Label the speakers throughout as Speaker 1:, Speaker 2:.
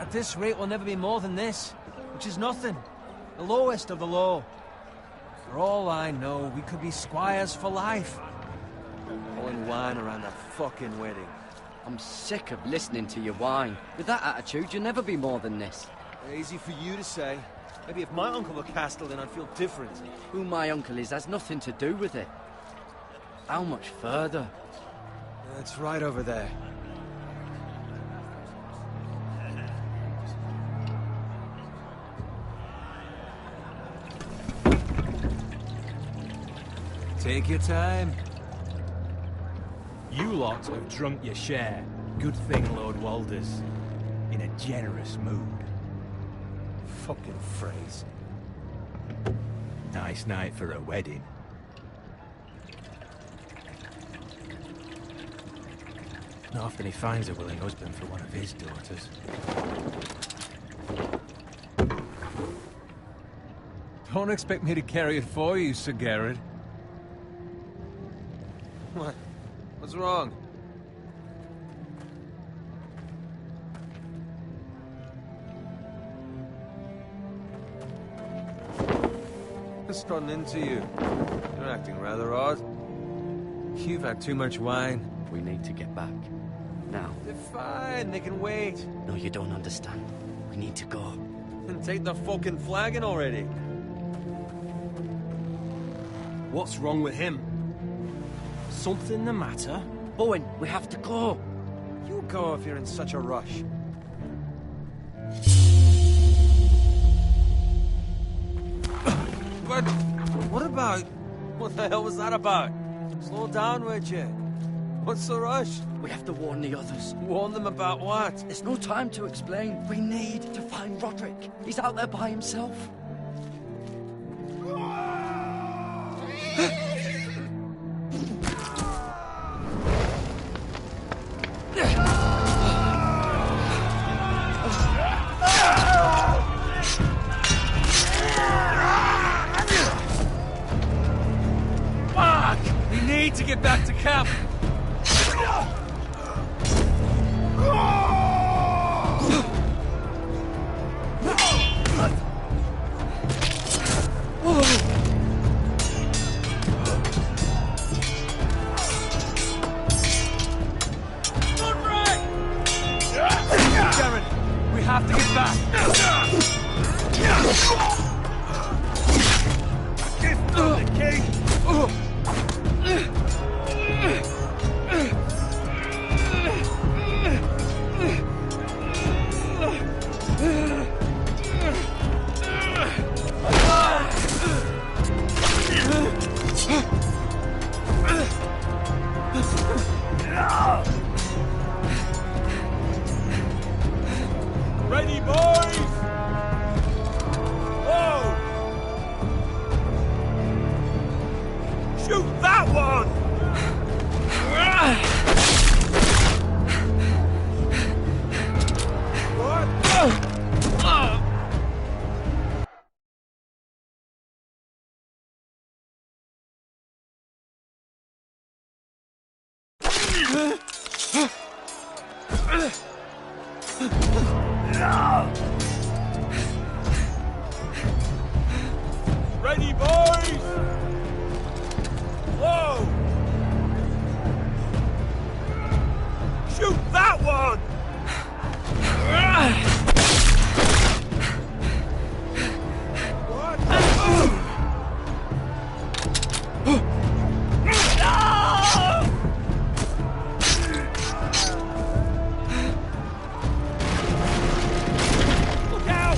Speaker 1: At this rate, we'll never be more than this, which is nothing. The lowest of the low. For all I know, we could be squires for life. Pulling wine around a fucking wedding.
Speaker 2: I'm sick of listening to your whine. With that attitude, you'll never be more than this.
Speaker 1: Easy for you to say. Maybe if my uncle were Castellan, I'd feel different.
Speaker 2: Who my uncle is has nothing to do with it. How much further?
Speaker 1: It's right over there. Take your time.
Speaker 3: You lot have drunk your share. Good thing Lord Walder's in a generous mood.
Speaker 1: Fucking phrase.
Speaker 3: Nice night for a wedding. Not often he finds a willing husband for one of his daughters.
Speaker 1: Don't expect me to carry it for you, Sir Garrett. What? What's wrong? What's gotten into you? You're acting rather odd. You've had too much wine.
Speaker 2: We need to get back. Now.
Speaker 1: They're fine, they can wait.
Speaker 2: No, you don't understand. We need to go.
Speaker 1: Then take the fucking flagon already.
Speaker 4: What's wrong with him? Something the matter?
Speaker 2: Bowen, we have to go.
Speaker 1: You go if you're in such a rush. But what about... What the hell was that about? Slow down, would you? What's the rush?
Speaker 2: We have to warn the others.
Speaker 1: Warn them about what?
Speaker 2: There's no time to explain. We need to find Roderick. He's out there by himself.
Speaker 1: Fuck! We need to get back to camp. We have to get back. Give them the key. Ready, boys! Whoa! Shoot that one! Ready, boys! Whoa! Shoot that one! Look out!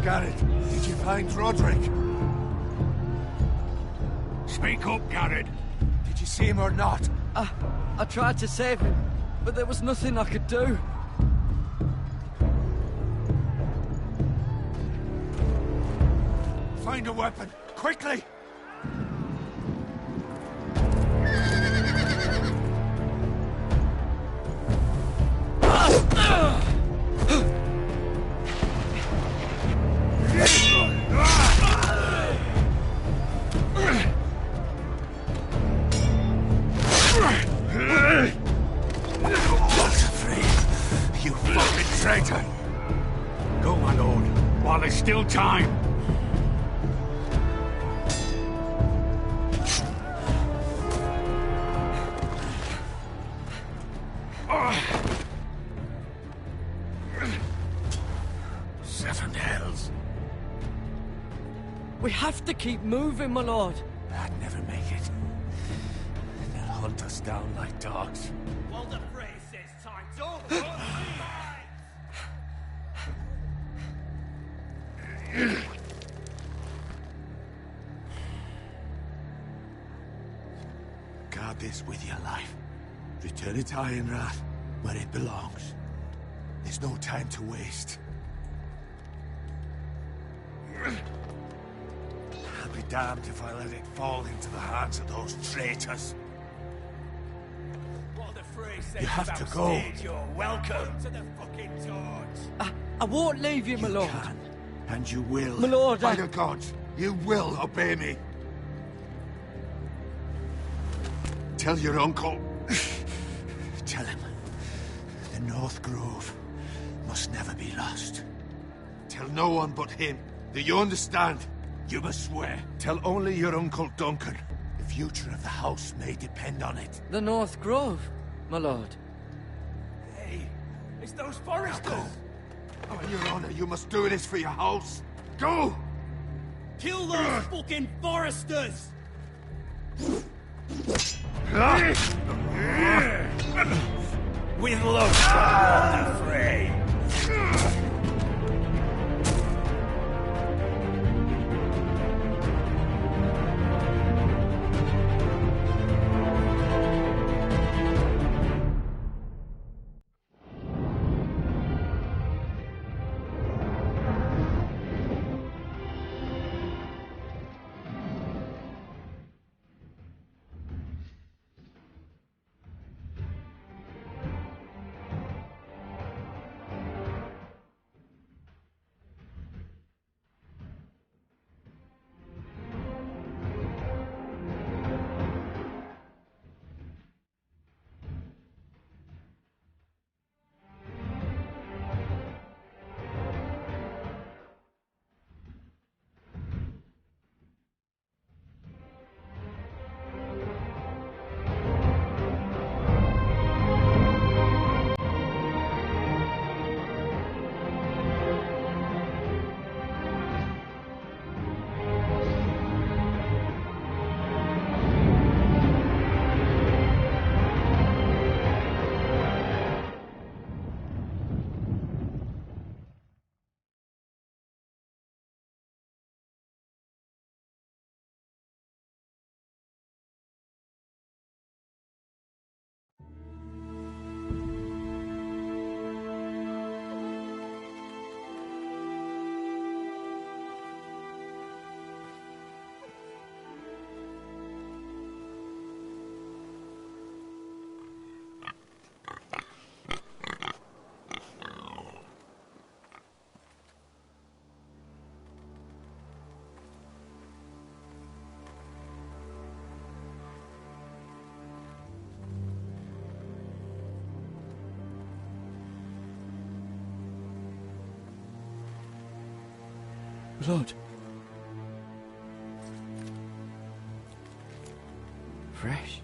Speaker 5: Garrett, did you find Roderick?
Speaker 6: Speak up, Garrett.
Speaker 5: Did you see him or not?
Speaker 2: I tried to save him, but there was nothing I could do.
Speaker 5: Find a weapon, quickly! You fucking traitor!
Speaker 6: Go, my lord, while there's still time.
Speaker 5: Seven hells.
Speaker 2: We have to keep moving, my lord.
Speaker 5: I'd never make it. They'll hunt us down like dogs.
Speaker 3: Well, the phrase says time's over.
Speaker 5: Guard this with your life. Return it to Ironrath, where it belongs. There's no time to waste. I'll be damned if I let it fall into the hands of those traitors.
Speaker 3: What the phrase says
Speaker 5: You have
Speaker 3: about
Speaker 5: to go.
Speaker 3: stage, you're welcome to the fucking torch.
Speaker 2: I won't leave you, my lord.
Speaker 5: Can, and you will.
Speaker 2: My lord,
Speaker 5: By the gods, you will obey me. Tell your uncle. Tell him. The North Grove must never be lost. Tell no one but him. Do you understand? You must swear. Tell only your Uncle Duncan. The future of the house may depend on it.
Speaker 2: The North Grove, my lord.
Speaker 3: Hey, it's those Forresters.
Speaker 5: Go. On your honor, you must do this for your house. Go!
Speaker 3: Kill those fucking Forresters! With love, the fray.
Speaker 2: Lord. Fresh.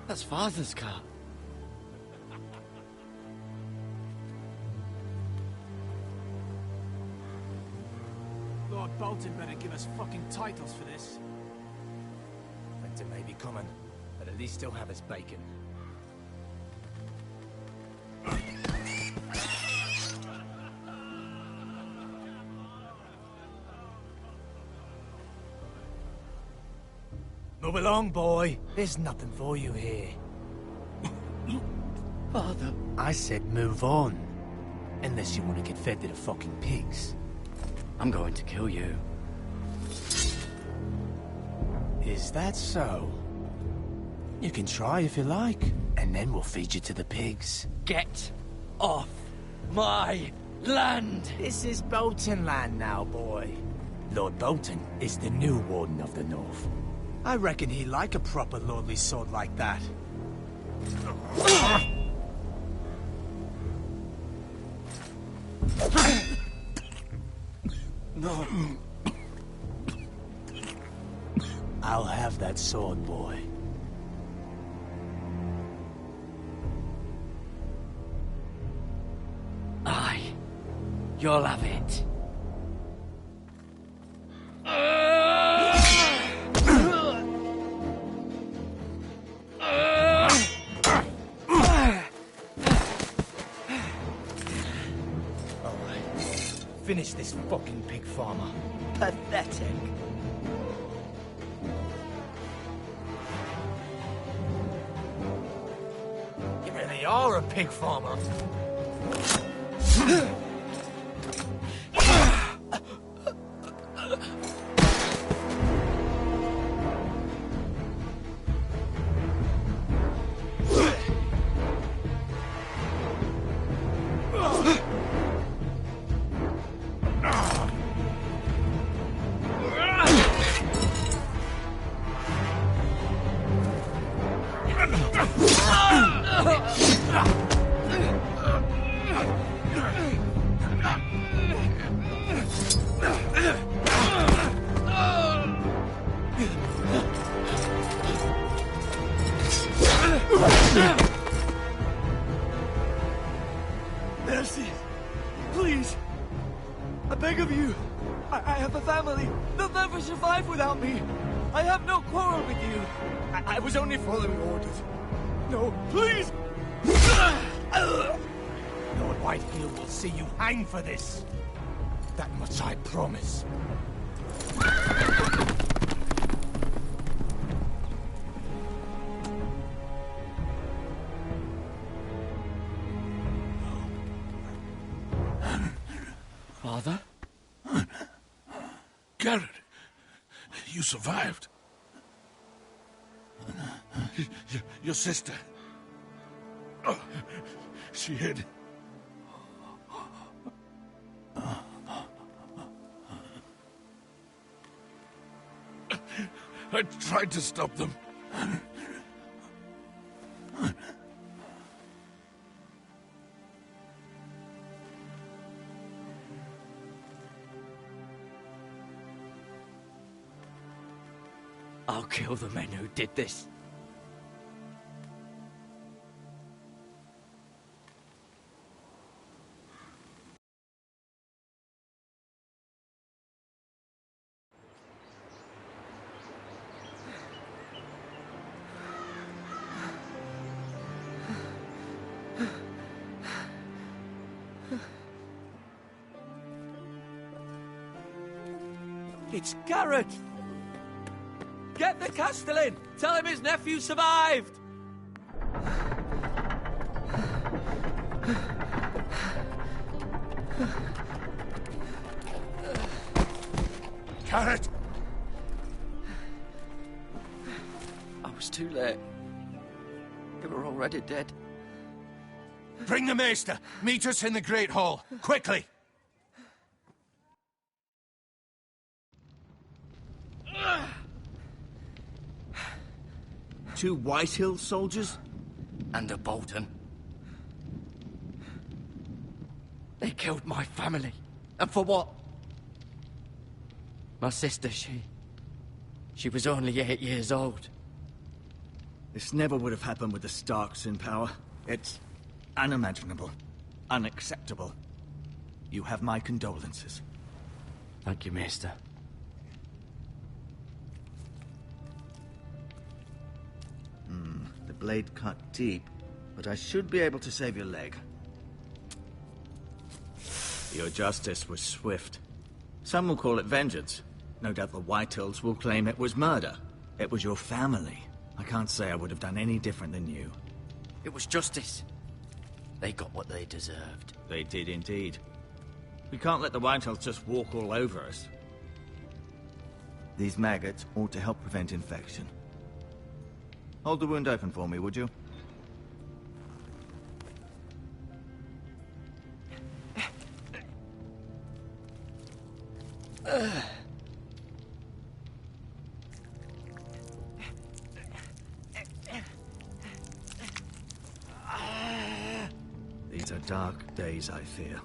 Speaker 2: That's Father's car.
Speaker 3: Lord Bolton better give us fucking titles for this. Winter may be coming, but at least still have his bacon. Move along, boy. There's nothing for you here.
Speaker 2: Father.
Speaker 3: I said move on. Unless you want to get fed to the fucking pigs.
Speaker 2: I'm going to kill you.
Speaker 3: Is that so? You can try if you like, and then we'll feed you to the pigs.
Speaker 2: Get off my land!
Speaker 3: This is Bolton land now, boy. Lord Bolton is the new Warden of the North. I reckon he'd like a proper lordly sword like that.
Speaker 2: No.
Speaker 3: I'll have that sword, boy.
Speaker 2: You'll have it.
Speaker 3: Finish this fucking pig farmer.
Speaker 2: Pathetic.
Speaker 3: You really are a pig farmer.
Speaker 1: Mercy! Please! I beg of you! I have a family! They'll never survive without me! I have no quarrel with you! I was only following orders. No, please!
Speaker 3: Lord Whitefield will see you hang for this. That much I promise.
Speaker 2: Father?
Speaker 6: Garrett, you survived. Your sister. Oh, she hid. I tried to stop them.
Speaker 2: I'll kill the men who did this.
Speaker 1: It's Garrett! Get the Castellan! Tell him his nephew survived!
Speaker 6: Garrett!
Speaker 2: I was too late. They were already dead.
Speaker 5: Bring the Maester. Meet us in the Great Hall. Quickly!
Speaker 1: Two Whitehill soldiers?
Speaker 2: And a Bolton. They killed my family. And for what? My sister, she was only 8 years old.
Speaker 7: This never would have happened with the Starks in power. It's unimaginable. Unacceptable. You have my condolences.
Speaker 2: Thank you, Maester.
Speaker 7: The blade cut deep, but I should be able to save your leg. Your justice was swift. Some will call it vengeance. No doubt the Whitehills will claim it was murder. It was your family. I can't say I would have done any different than you.
Speaker 2: It was justice. They got what they deserved.
Speaker 7: They did indeed. We can't let the Whitehills just walk all over us. These maggots ought to help prevent infection. Hold the wound open for me, would you? These are dark days, I fear.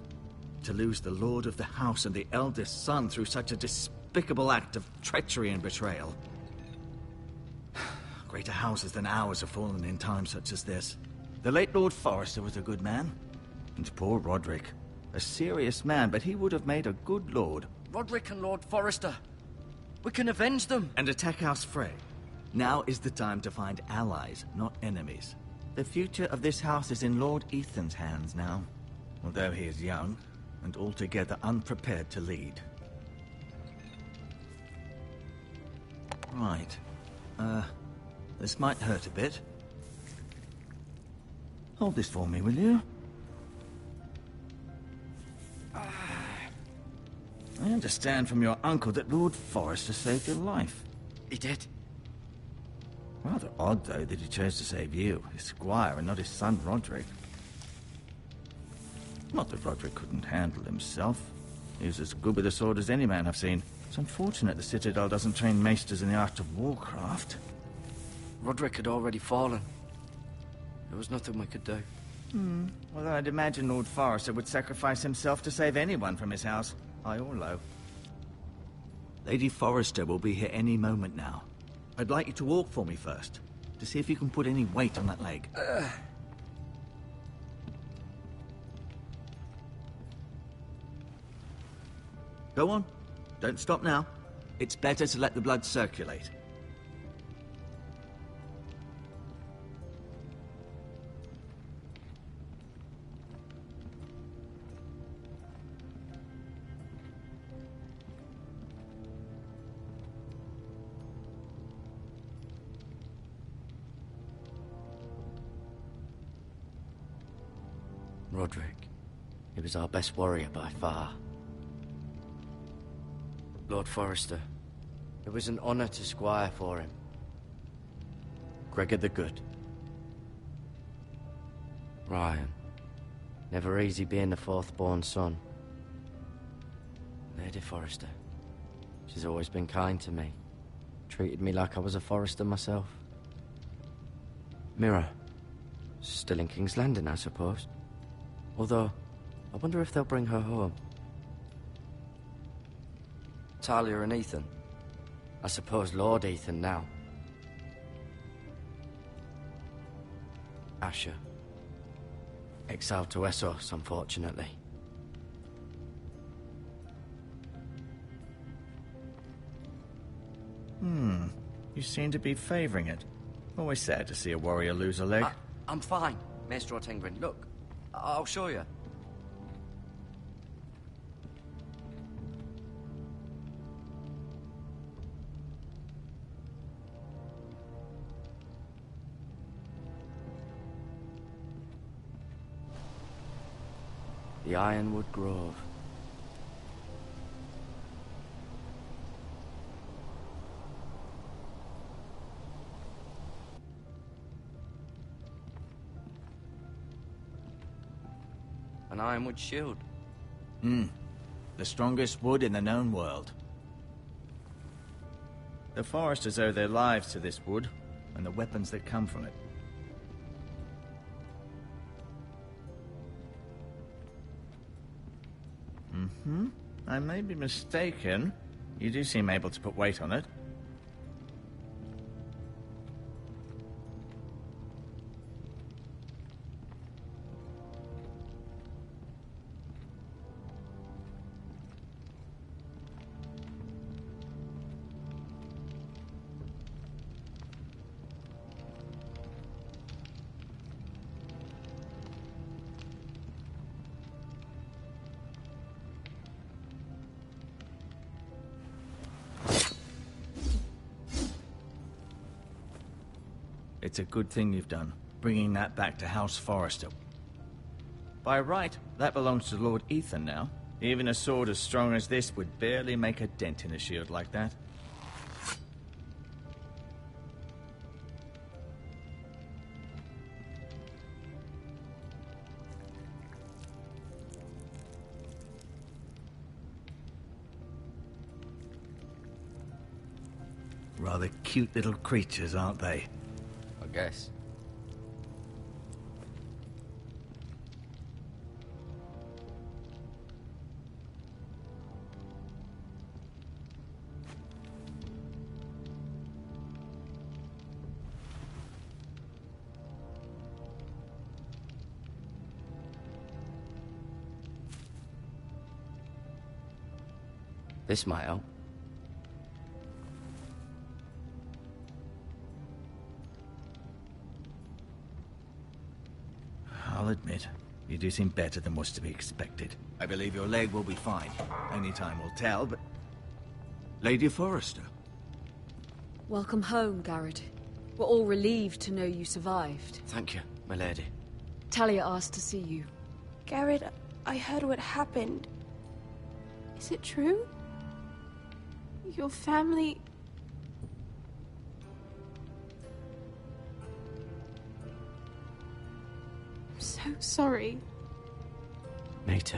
Speaker 7: To lose the Lord of the House and the eldest son through such a despicable act of treachery and betrayal. Greater houses than ours have fallen in times such as this. The late Lord Forrester was a good man. And poor Roderick. A serious man, but he would have made a good lord.
Speaker 2: Roderick and Lord Forrester. We can avenge them.
Speaker 7: And attack House Frey. Now is the time to find allies, not enemies. The future of this house is in Lord Ethan's hands now. Although he is young, and altogether unprepared to lead. Right. This might hurt a bit. Hold this for me, will you? I understand from your uncle that Lord Forrester saved your life.
Speaker 2: He did.
Speaker 7: Rather odd, though, that he chose to save you, his squire, and not his son Roderick. Not that Roderick couldn't handle himself. He was as good with a sword as any man I've seen. It's unfortunate the Citadel doesn't train maesters in the art of warcraft.
Speaker 2: Roderick had already fallen. There was nothing we could do.
Speaker 7: Well, I'd imagine Lord Forrester would sacrifice himself to save anyone from his house, high or low. Lady Forrester will be here any moment now. I'd like you to walk for me first, to see if you can put any weight on that leg. Go on. Don't stop now. It's better to let the blood circulate.
Speaker 2: Roderick. He was our best warrior by far. Lord Forrester. It was an honor to squire for him. Gregor the Good. Ryan. Never easy being the fourth-born son. Lady Forrester. She's always been kind to me. Treated me like I was a Forrester myself. Mira. Still in King's Landing, I suppose. Although, I wonder if they'll bring her home. Talia and Ethan. I suppose Lord Ethan now. Asher. Exiled to Essos, unfortunately.
Speaker 7: You seem to be favoring it. Always sad to see a warrior lose a leg.
Speaker 2: I'm fine, Maester Ortengrin. Look, I'll show you. The Ironwood Grove. An ironwood shield.
Speaker 7: The strongest wood in the known world. The Foresters owe their lives to this wood, and the weapons that come from it. I may be mistaken. You do seem able to put weight on it. It's a good thing you've done, bringing that back to House Forrester. By right, that belongs to Lord Ethan now. Even a sword as strong as this would barely make a dent in a shield like that. Rather cute little creatures, aren't they?
Speaker 2: I guess. This might help.
Speaker 7: I'll admit, you do seem better than was to be expected. I believe your leg will be fine. Only time will tell, but... Lady Forrester.
Speaker 8: Welcome home, Garrett. We're all relieved to know you survived.
Speaker 2: Thank you, my lady.
Speaker 8: Talia asked to see you.
Speaker 9: Garrett, I heard what happened. Is it true? Your family... I'm so sorry.
Speaker 2: Me too.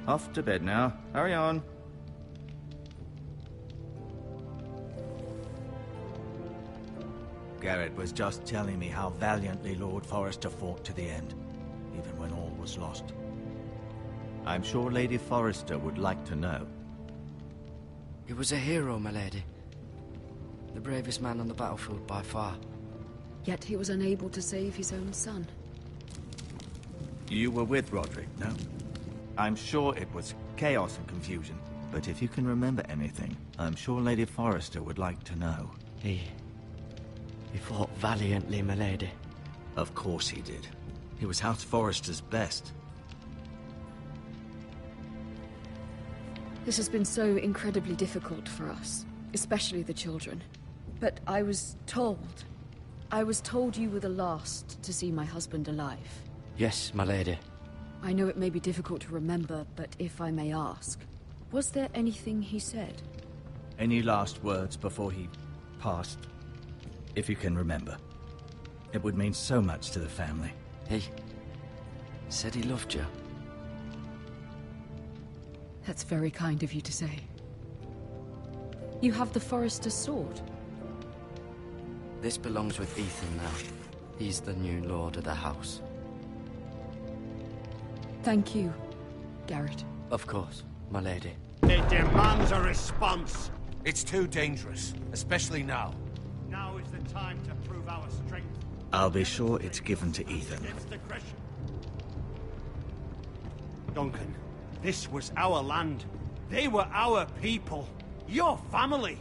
Speaker 7: Off to bed now. Hurry on. Garrett was just telling me how valiantly Lord Forrester fought to the end, even when all was lost. I'm sure Lady Forrester would like to know.
Speaker 2: He was a hero, my lady. The bravest man on the battlefield by far.
Speaker 8: Yet he was unable to save his own son.
Speaker 7: You were with Roderick, no? I'm sure it was chaos and confusion, but if you can remember anything, I'm sure Lady Forrester would like to know.
Speaker 2: He fought valiantly, my lady.
Speaker 7: Of course he did. He was House Forrester's best.
Speaker 8: This has been so incredibly difficult for us, especially the children. But I was told you were the last to see my husband alive.
Speaker 2: Yes, my lady.
Speaker 8: I know it may be difficult to remember, but if I may ask, was there anything he said?
Speaker 7: Any last words before he passed? If you can remember. It would mean so much to the family.
Speaker 2: He said he loved you.
Speaker 8: That's very kind of you to say. You have the Forrester's sword.
Speaker 2: This belongs with Ethan now. He's the new lord of the house.
Speaker 8: Thank you, Garrett.
Speaker 2: Of course, my lady.
Speaker 6: It demands a response.
Speaker 5: It's too dangerous, especially now.
Speaker 6: Now is the time to prove our strength.
Speaker 7: I'll be sure it's given to Ethan.
Speaker 6: Against aggression. Duncan, this was our land. They were our people. Your family.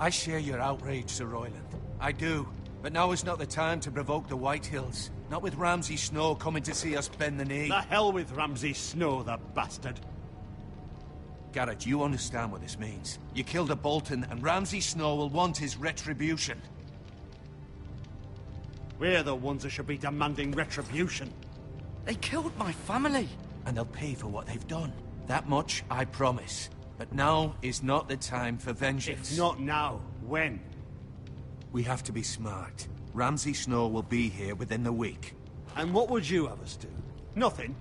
Speaker 5: I share your outrage, Sir Royland. I do. But now is not the time to provoke the White Hills. Not with Ramsay Snow coming to see us bend the knee.
Speaker 6: The hell with Ramsay Snow, the bastard.
Speaker 5: Garrett, you understand what this means. You killed a Bolton, and Ramsay Snow will want his retribution.
Speaker 6: We're the ones that should be demanding retribution.
Speaker 2: They killed my family.
Speaker 5: And they'll pay for what they've done. That much, I promise. But now is not the time for vengeance.
Speaker 6: If not now, when?
Speaker 5: We have to be smart. Ramsay Snow will be here within the week.
Speaker 6: And what would you have us do? Nothing?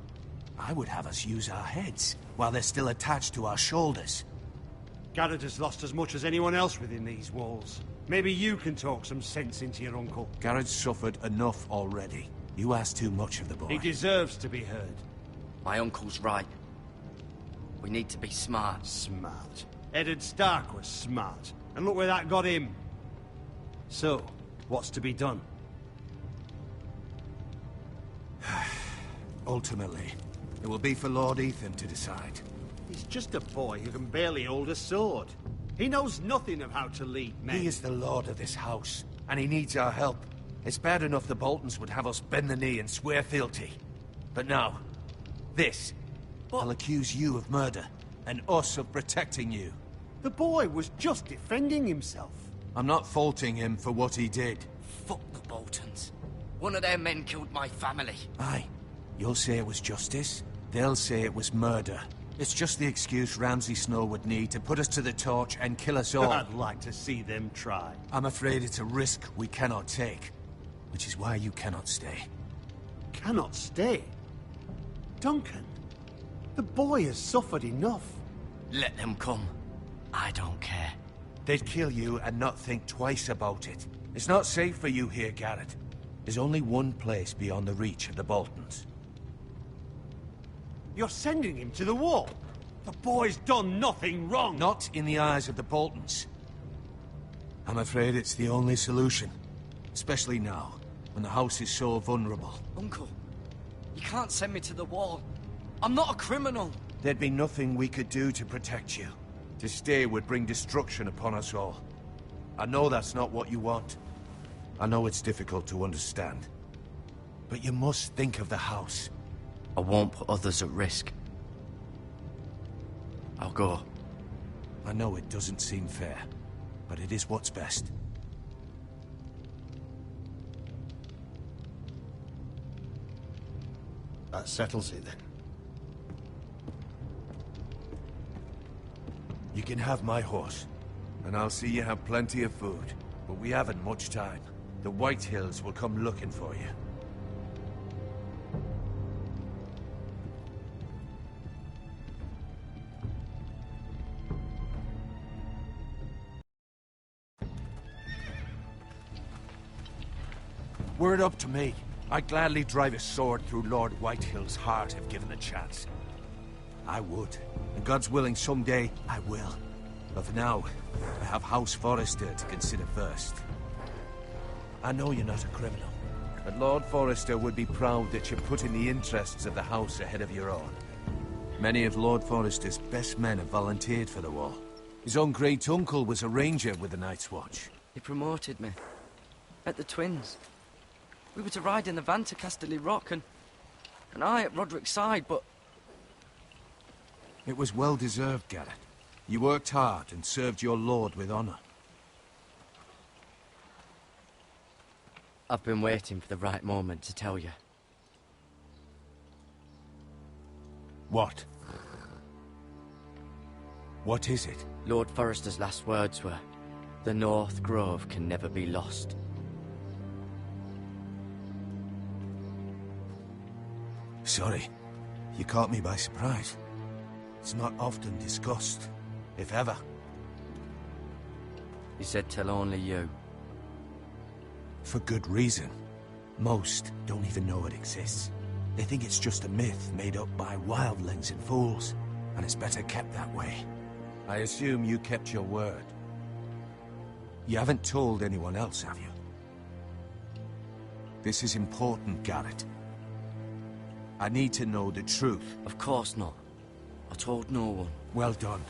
Speaker 5: I would have us use our heads, while they're still attached to our shoulders.
Speaker 6: Garrett has lost as much as anyone else within these walls. Maybe you can talk some sense into your uncle.
Speaker 5: Garrett's suffered enough already. You ask too much of the boy.
Speaker 6: He deserves to be heard.
Speaker 2: My uncle's right. We need to be smart.
Speaker 6: Smart. Eddard Stark was smart. And look where that got him. So, what's to be done?
Speaker 5: Ultimately, it will be for Lord Ethan to decide.
Speaker 6: He's just a boy who can barely hold a sword. He knows nothing of how to lead men.
Speaker 5: He is the lord of this house, and he needs our help. It's bad enough the Boltons would have us bend the knee and swear fealty. But now, this. I'll accuse you of murder, and us of protecting you.
Speaker 6: The boy was just defending himself.
Speaker 5: I'm not faulting him for what he did.
Speaker 2: Fuck the Boltons. One of their men killed my family.
Speaker 5: Aye. You'll say it was justice. They'll say it was murder. It's just the excuse Ramsay Snow would need to put us to the torch and kill us all.
Speaker 6: I'd like to see them try.
Speaker 5: I'm afraid it's a risk we cannot take. Which is why you cannot stay.
Speaker 6: Cannot stay? Duncan, the boy has suffered enough.
Speaker 2: Let them come. I don't care.
Speaker 5: They'd kill you and not think twice about it. It's not safe for you here, Garrett. There's only one place beyond the reach of the Boltons.
Speaker 6: You're sending him to the wall. The boy's done nothing wrong.
Speaker 5: Not in the eyes of the Boltons. I'm afraid it's the only solution. Especially now, when the house is so vulnerable.
Speaker 2: Uncle, you can't send me to the wall. I'm not a criminal.
Speaker 5: There'd be nothing we could do to protect you. To stay would bring destruction upon us all. I know that's not what you want. I know it's difficult to understand. But you must think of the house.
Speaker 2: I won't put others at risk. I'll go.
Speaker 5: I know it doesn't seem fair, but it is what's best.
Speaker 6: That settles it then.
Speaker 5: You can have my horse, and I'll see you have plenty of food. But we haven't much time. The White Hills will come looking for you. Were it up to me, I'd gladly drive a sword through Lord Whitehill's heart if given the chance. I would. And God's willing, someday I will. But for now, I have House Forrester to consider first. I know you're not a criminal, but Lord Forrester would be proud that you're putting the interests of the house ahead of your own. Many of Lord Forrester's best men have volunteered for the war. His own great-uncle was a ranger with the Night's Watch.
Speaker 2: He promoted me. At the Twins. We were to ride in the van to Casterly Rock, and I at Roderick's side, but...
Speaker 5: It was well-deserved, Garrett. You worked hard and served your lord with honor.
Speaker 2: I've been waiting for the right moment to tell you.
Speaker 5: What? What is it?
Speaker 2: Lord Forrester's last words were, "The North Grove can never be lost."
Speaker 5: Sorry. You caught me by surprise. It's not often discussed, if ever.
Speaker 2: He said tell only you.
Speaker 5: For good reason. Most don't even know it exists. They think it's just a myth made up by wildlings and fools, and it's better kept that way. I assume you kept your word. You haven't told anyone else, have you? This is important, Garrett. I need to know the truth.
Speaker 2: Of course not. I told no one.
Speaker 5: Well done.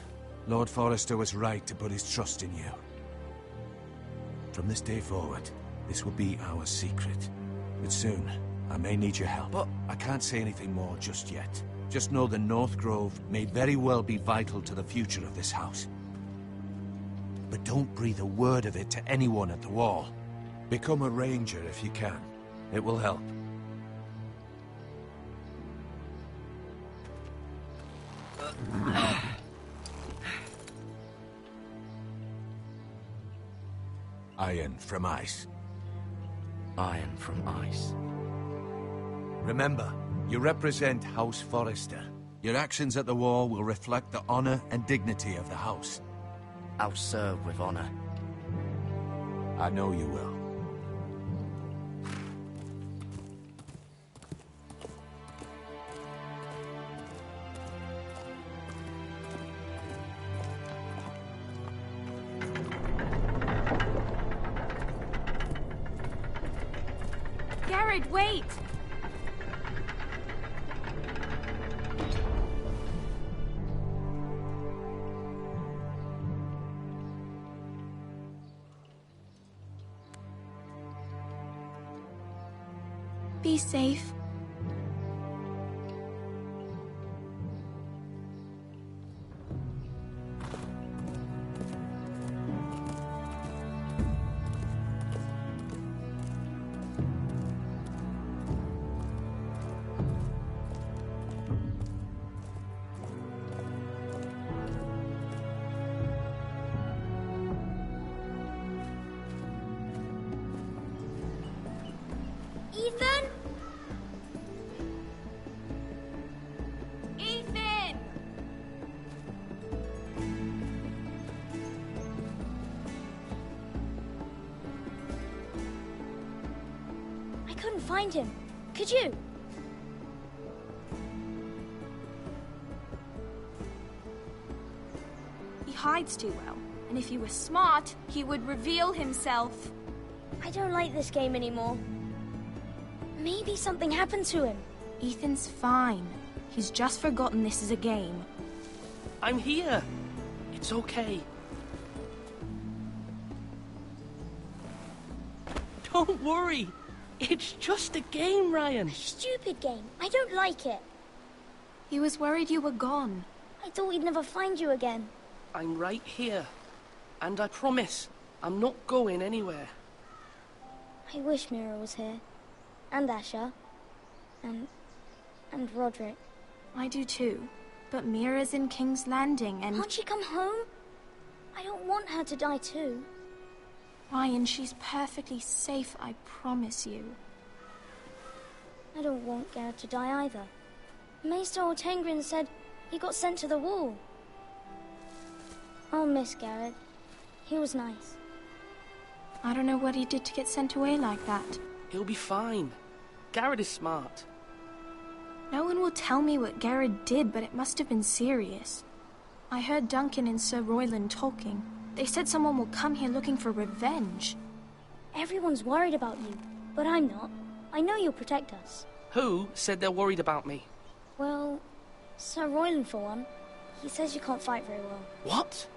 Speaker 5: Lord Forrester was right to put his trust in you. From this day forward, this will be our secret. But soon, I may need your help.
Speaker 2: But
Speaker 5: I can't say anything more just yet. Just know the North Grove may very well be vital to the future of this house. But don't breathe a word of it to anyone at the wall. Become a ranger if you can. It will help. Iron from ice.
Speaker 2: Iron from ice.
Speaker 5: Remember, you represent House Forrester. Your actions at the war will reflect the honor and dignity of the house.
Speaker 2: I'll serve with honor.
Speaker 5: I know you will.
Speaker 9: Garrett, wait! Be safe. Ethan? Ethan! I couldn't find him. Could you?
Speaker 10: He hides too well, and if he were smart, he would reveal himself.
Speaker 9: I don't like this game anymore. Maybe something happened to him.
Speaker 10: Ethan's fine. He's just forgotten this is a game.
Speaker 11: I'm here. It's okay. Don't worry. It's just a game, Ryan.
Speaker 9: Stupid game. I don't like it.
Speaker 10: He was worried you were gone.
Speaker 9: I thought we'd never find you again.
Speaker 11: I'm right here. And I promise, I'm not going anywhere.
Speaker 9: I wish Mira was here. And Asher. And Roderick.
Speaker 10: I do too. But Mira's in King's Landing and...
Speaker 9: Can't she come home? I don't want her to die too.
Speaker 10: Ryan, she's perfectly safe, I promise you.
Speaker 9: I don't want Garrett to die either. Maester Ortengrin said he got sent to the wall. I'll miss Garrett. He was nice.
Speaker 10: I don't know what he did to get sent away like that.
Speaker 11: He'll be fine. Garrett is smart.
Speaker 10: No one will tell me what Garrett did, but it must have been serious. I heard Duncan and Sir Royland talking. They said someone will come here looking for revenge.
Speaker 9: Everyone's worried about you, but I'm not. I know you'll protect us.
Speaker 11: Who said they're worried about me?
Speaker 9: Well, Sir Royland for one. He says you can't fight very well.
Speaker 11: What?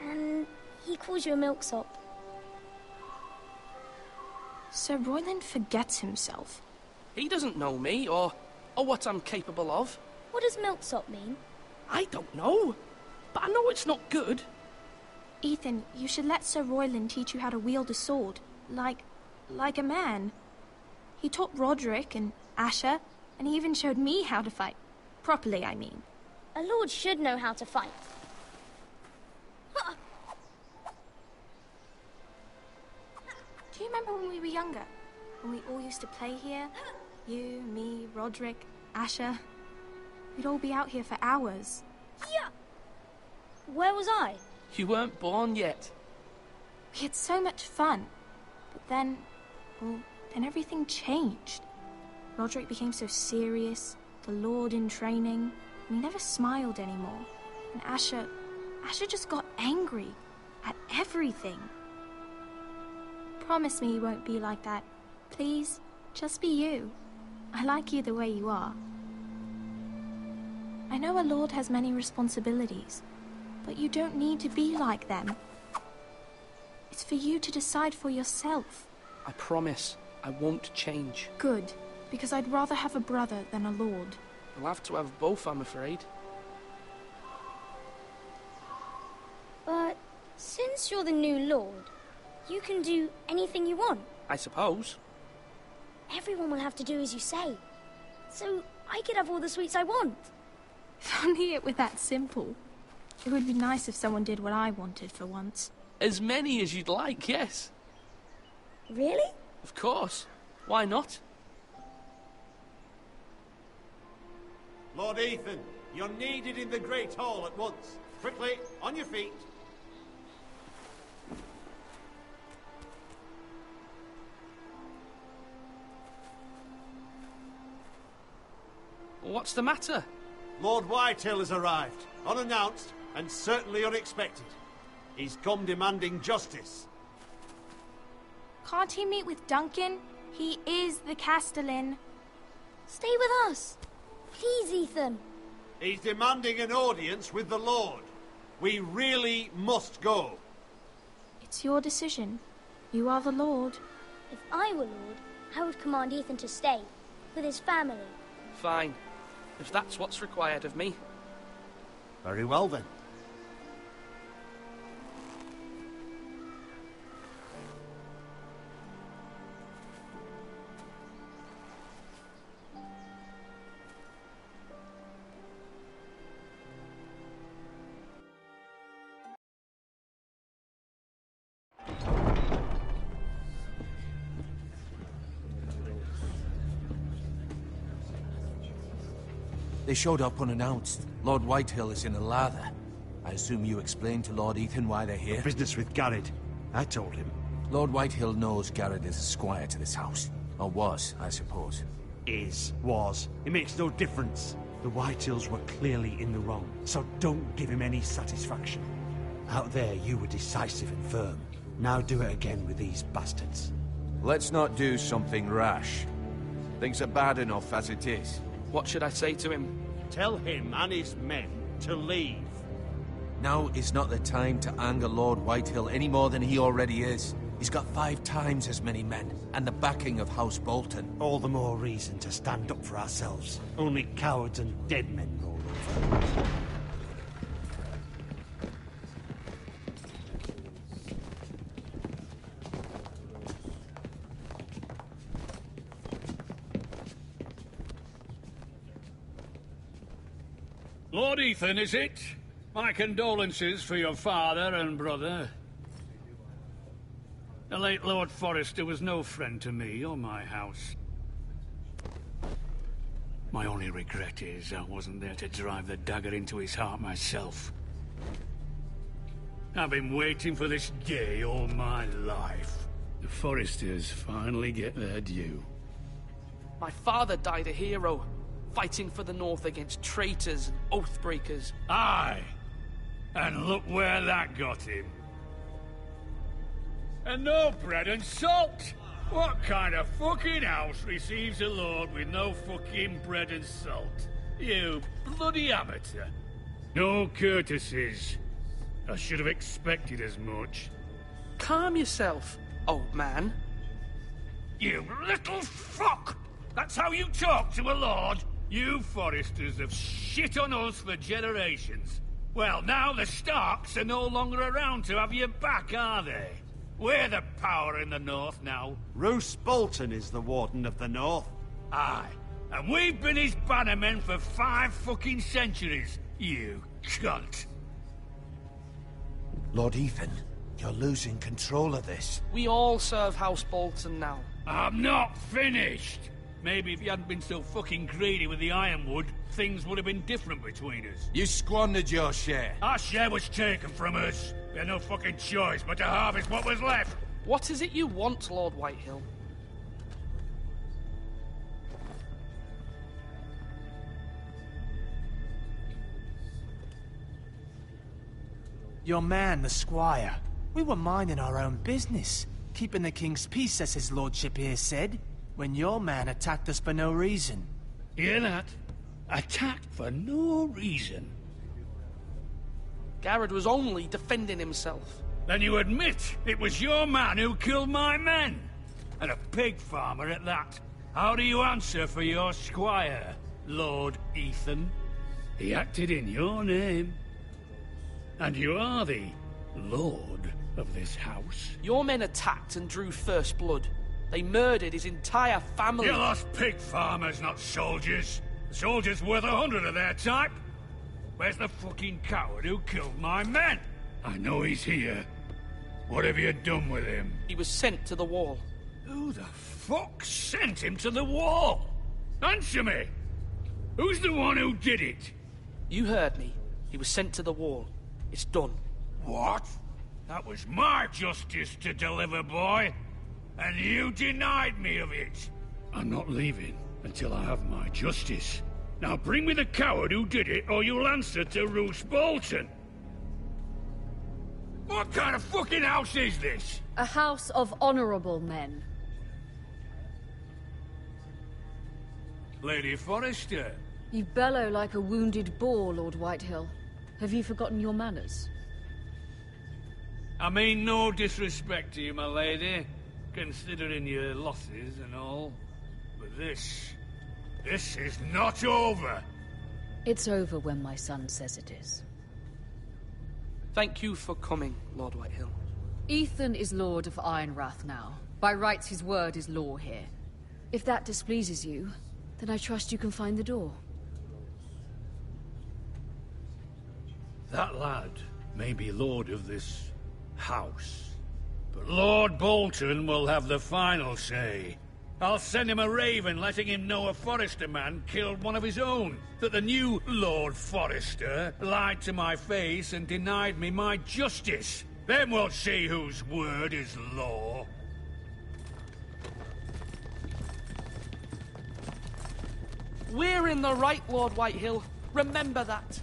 Speaker 9: And he calls you a milksop.
Speaker 10: Sir Royland forgets himself.
Speaker 11: He doesn't know me, or what I'm capable of.
Speaker 9: What does milksop mean?
Speaker 11: I don't know, but I know it's not good.
Speaker 10: Ethan, you should let Sir Royland teach you how to wield a sword. Like a man. He taught Roderick and Asher, and he even showed me how to fight. Properly, I mean.
Speaker 9: A lord should know how to fight.
Speaker 10: Do you remember when we were younger? When we all used to play here? You, me, Roderick, Asher. We'd all be out here for hours.
Speaker 9: Yeah. Where was I?
Speaker 11: You weren't born yet.
Speaker 10: We had so much fun. But then everything changed. Roderick became so serious, the Lord in training, and he never smiled anymore. And Asher just got angry at everything. Promise me you won't be like that. Please, just be you. I like you the way you are. I know a lord has many responsibilities, but you don't need to be like them. It's for you to decide for yourself.
Speaker 11: I promise I won't change.
Speaker 10: Good, because I'd rather have a brother than a lord.
Speaker 11: I'll have to have both, I'm afraid.
Speaker 9: But since you're the new lord, you can do anything you want.
Speaker 11: I suppose.
Speaker 9: Everyone will have to do as you say. So I could have all the sweets I want.
Speaker 10: If only it were that simple. It would be nice if someone did what I wanted for once.
Speaker 11: As many as you'd like, yes.
Speaker 9: Really?
Speaker 11: Of course. Why not?
Speaker 6: Lord Ethan, you're needed in the Great Hall at once. Quickly, on your feet.
Speaker 11: What's the matter?
Speaker 6: Lord Whitehill has arrived, unannounced and certainly unexpected. He's come demanding justice.
Speaker 10: Can't he meet with Duncan? He is the Castellan.
Speaker 9: Stay with us. Please, Ethan.
Speaker 6: He's demanding an audience with the Lord. We really must go.
Speaker 10: It's your decision. You are the Lord.
Speaker 9: If I were Lord, I would command Ethan to stay, with his family.
Speaker 11: Fine. If that's what's required of me.
Speaker 6: Very well then.
Speaker 5: They showed up unannounced. Lord Whitehill is in a lather. I assume you explained to Lord Ethan why they're here?
Speaker 6: Business with Garrett. I told him.
Speaker 5: Lord Whitehill knows Garrett is a squire to this house. Or was, I suppose.
Speaker 6: Was. It makes no difference. The Whitehills were clearly in the wrong, so don't give him any satisfaction. Out there, you were decisive and firm. Now do it again with these bastards.
Speaker 5: Let's not do something rash. Things are bad enough as it is.
Speaker 11: What should I say to him?
Speaker 6: Tell him and his men to leave.
Speaker 5: Now is not the time to anger Lord Whitehill any more than he already is. He's got 5 times as many men, and the backing of House Bolton.
Speaker 6: All the more reason to stand up for ourselves. Only cowards and dead men roll over.
Speaker 12: Lord Ethan, is it? My condolences for your father and brother. The late Lord Forrester was no friend to me or my house. My only regret is I wasn't there to drive the dagger into his heart myself. I've been waiting for this day all my life. The Forresters finally get their due.
Speaker 11: My father died a hero, fighting for the North against traitors and oath-breakers.
Speaker 12: Aye! And look where that got him. And no bread and salt! What kind of fucking house receives a lord with no fucking bread and salt? You bloody amateur. No courtesies. I should have expected as much.
Speaker 11: Calm yourself, old man.
Speaker 12: You little fuck! That's how you talk to a lord? You Forresters have shit on us for generations. Well, now the Starks are no longer around to have your back, are they? We're the power in the North now.
Speaker 6: Roose Bolton is the Warden of the North.
Speaker 12: Aye, and we've been his bannermen for 5 fucking centuries, you cunt.
Speaker 5: Lord Ethan, you're losing control of this.
Speaker 11: We all serve House Bolton now.
Speaker 12: I'm not finished! Maybe if you hadn't been so fucking greedy with the ironwood, things would have been different between us.
Speaker 5: You squandered your share.
Speaker 12: Our share was taken from us. We had no fucking choice but to harvest what was left.
Speaker 11: What is it you want, Lord Whitehill?
Speaker 3: Your man, the squire. We were minding our own business, keeping the king's peace, as his lordship here said, when your man attacked us for no reason.
Speaker 12: Hear that? Attacked for no reason.
Speaker 11: Garrett was only defending himself.
Speaker 12: Then you admit it was your man who killed my men? And a pig farmer at that. How do you answer for your squire, Lord Ethan? He acted in your name. And you are the lord of this house.
Speaker 11: Your men attacked and drew first blood. They murdered his entire family.
Speaker 12: You lost pig farmers, not soldiers. The soldiers worth 100 of their type. Where's the fucking coward who killed my men? I know he's here. What have you done with him?
Speaker 11: He was sent to the wall.
Speaker 12: Who the fuck sent him to the wall? Answer me! Who's the one who did it?
Speaker 11: You heard me. He was sent to the wall. It's done.
Speaker 12: What? That was my justice to deliver, boy. And you denied me of it. I'm not leaving until I have my justice. Now bring me the coward who did it, or you'll answer to Roose Bolton. What kind of fucking house is this?
Speaker 8: A house of honorable men.
Speaker 12: Lady Forrester.
Speaker 8: You bellow like a wounded boar, Lord Whitehill. Have you forgotten your manners?
Speaker 12: I mean no disrespect to you, my lady, considering your losses and all. But this is not over.
Speaker 8: It's over when my son says it is.
Speaker 11: Thank you for coming, Lord Whitehill.
Speaker 8: Ethan is Lord of Ironrath now. By rights, his word is law here. If that displeases you, then I trust you can find the door.
Speaker 12: That lad may be lord of this house, but Lord Bolton will have the final say. I'll send him a raven letting him know a Forrester man killed one of his own. That the new Lord Forrester lied to my face and denied me my justice. Then we'll see whose word is law.
Speaker 11: We're in the right, Lord Whitehill. Remember that.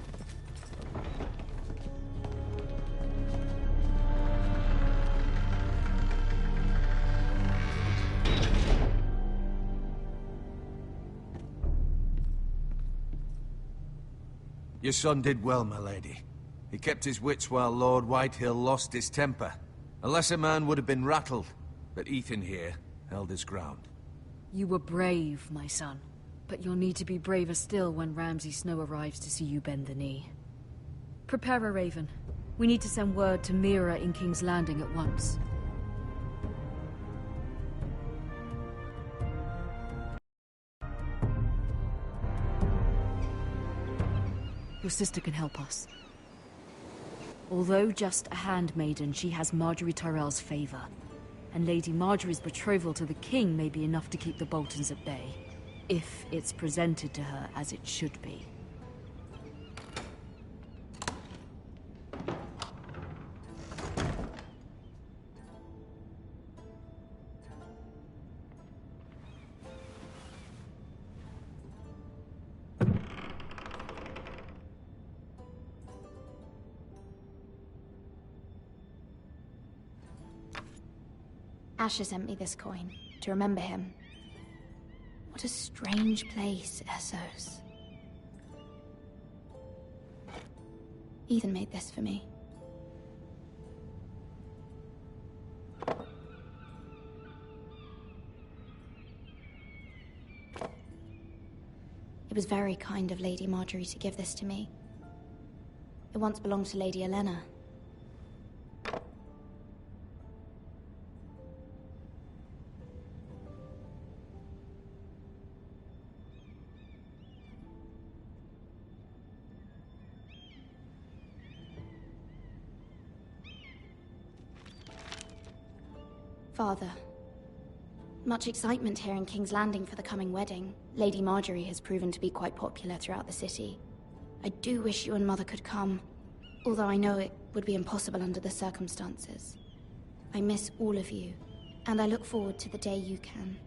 Speaker 5: Your son did well, my lady. He kept his wits while Lord Whitehill lost his temper. A lesser man would have been rattled, but Ethan here held his ground.
Speaker 8: You were brave, my son. But you'll need to be braver still when Ramsay Snow arrives to see you bend the knee. Prepare a raven. We need to send word to Mira in King's Landing at once. Your sister can help us. Although just a handmaiden, she has Marjorie Tyrell's favor. And Lady Marjorie's betrothal to the king may be enough to keep the Boltons at bay. If it's presented to her as it should be.
Speaker 10: Asher sent me this coin to remember him. What a strange place, Essos. Ethan made this for me. It was very kind of Lady Marjorie to give this to me. It once belonged to Lady Elena. Father, much excitement here in King's Landing for the coming wedding. Lady Marjorie has proven to be quite popular throughout the city. I do wish you and Mother could come, although I know it would be impossible under the circumstances. I miss all of you, and I look forward to the day you can.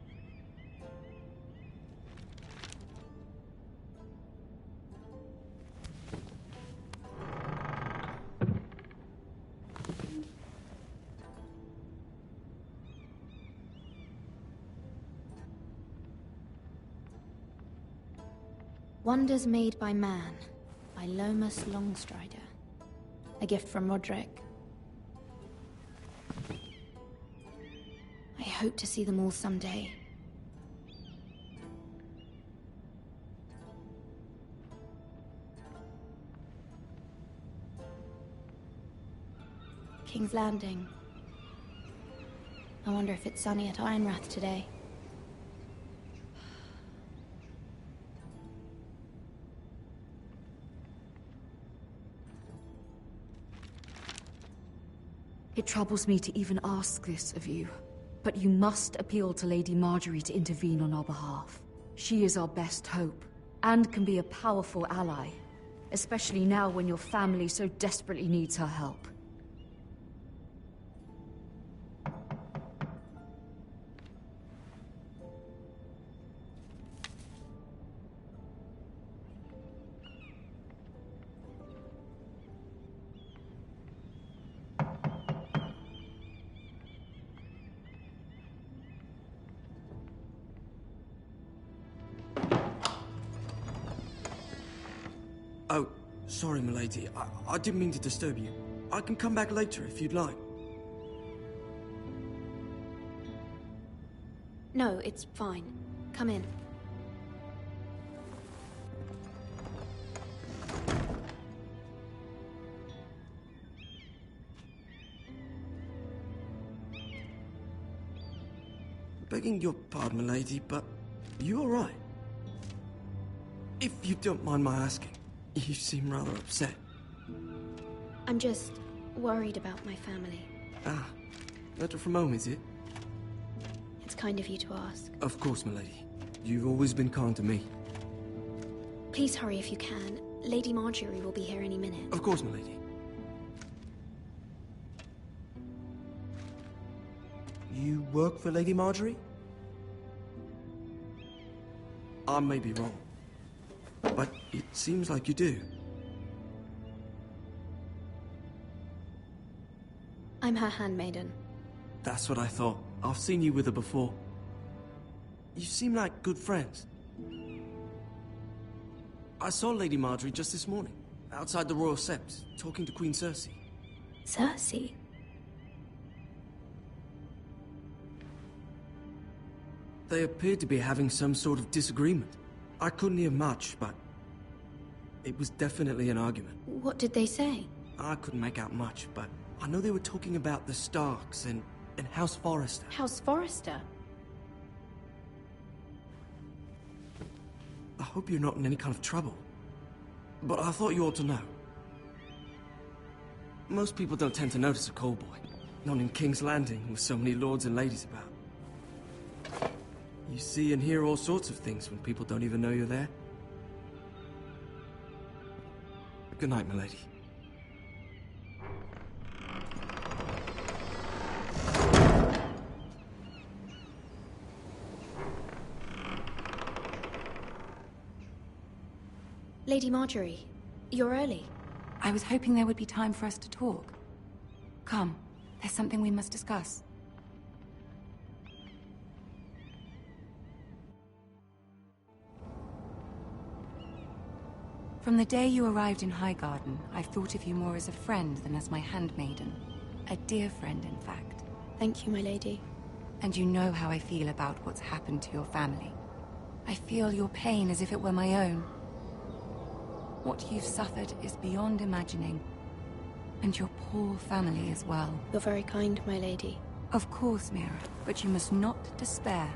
Speaker 10: Wonders Made by Man, by Lomas Longstrider. A gift from Roderick. I hope to see them all someday. King's Landing. I wonder if it's sunny at Ironrath today.
Speaker 8: It troubles me to even ask this of you, but you must appeal to Lady Marjorie to intervene on our behalf. She is our best hope, and can be a powerful ally, especially now when your family so desperately needs her help.
Speaker 13: Oh, sorry, milady. I didn't mean to disturb you. I can come back later if you'd like.
Speaker 10: No, it's fine. Come in.
Speaker 13: Begging your pardon, milady, but you all right? If you don't mind my asking. You seem rather upset.
Speaker 10: I'm just worried about my family.
Speaker 13: Ah, letter from home, is it?
Speaker 10: It's
Speaker 14: kind of you to ask.
Speaker 13: Of course, milady. You've always been kind to me.
Speaker 14: Please hurry if you can. Lady Marjorie will be here any minute.
Speaker 13: Of course, milady. You work for Lady Marjorie? I may be wrong, but it seems like you do.
Speaker 14: I'm her handmaiden.
Speaker 13: That's what I thought. I've seen you with her before. You seem like good friends. I saw Lady Marjorie just this morning, outside the Royal Sept, talking to Queen Cersei.
Speaker 14: Cersei?
Speaker 13: They appeared to be having some sort of disagreement. I couldn't hear much, but it was definitely an argument.
Speaker 14: What did they say?
Speaker 13: I couldn't make out much, but I know they were talking about the Starks and House Forrester.
Speaker 14: House Forrester?
Speaker 13: I hope you're not in any kind of trouble. But I thought you ought to know. Most people don't tend to notice a call boy. Not in King's Landing, with so many lords and ladies about. You see and hear all sorts of things when people don't even know you're there. Good night, milady.
Speaker 14: Lady Marjorie, you're early.
Speaker 15: I was hoping there would be time for us to talk. Come, there's something we must discuss. From the day you arrived in Highgarden, I've thought of you more as a friend than as my handmaiden. A dear friend, in fact.
Speaker 14: Thank you, my lady.
Speaker 15: And you know how I feel about what's happened to your family. I feel your pain as if it were my own. What you've suffered is beyond imagining. And your poor family as well.
Speaker 14: You're very kind, my lady.
Speaker 15: Of course, Mira, but you must not despair.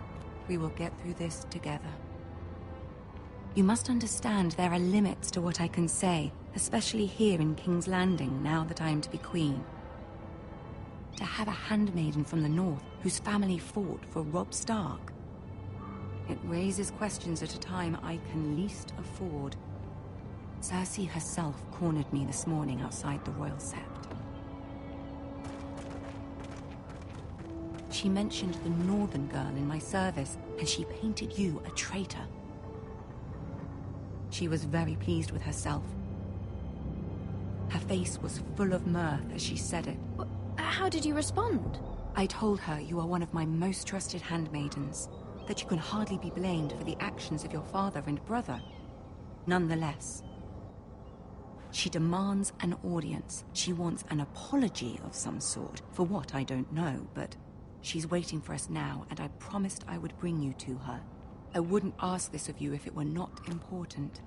Speaker 15: We will get through this together. You must understand there are limits to what I can say, especially here in King's Landing, now that I am to be queen. To have a handmaiden from the north whose family fought for Robb Stark. It raises questions at a time I can least afford. Cersei herself cornered me this morning outside the Royal Sept. She mentioned the northern girl in my service, and she painted you a traitor. She was very pleased with herself. Her face was full of mirth as she said it.
Speaker 14: How did you respond?
Speaker 15: I told her you are one of my most trusted handmaidens, that you can hardly be blamed for the actions of your father and brother. Nonetheless, she demands an audience. She wants an apology of some sort, for what I don't know, but she's waiting for us now, and I promised I would bring you to her. I wouldn't ask this of you if it were not important.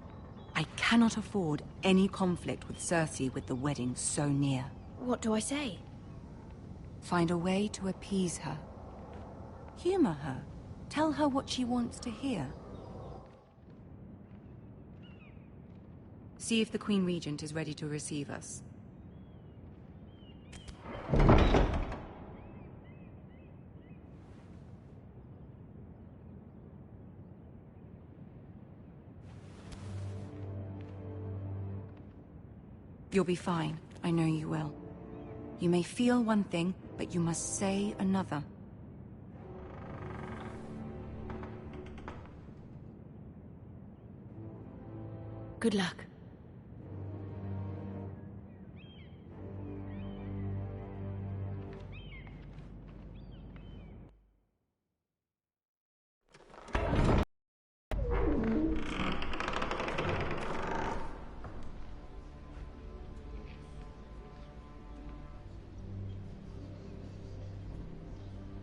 Speaker 15: I cannot afford any conflict with Cersei with the wedding so near.
Speaker 14: What do I say?
Speaker 15: Find a way to appease her. Humor her. Tell her what she wants to hear. See if the Queen Regent is ready to receive us. You'll be fine. I know you will. You may feel one thing, but you must say another.
Speaker 14: Good luck.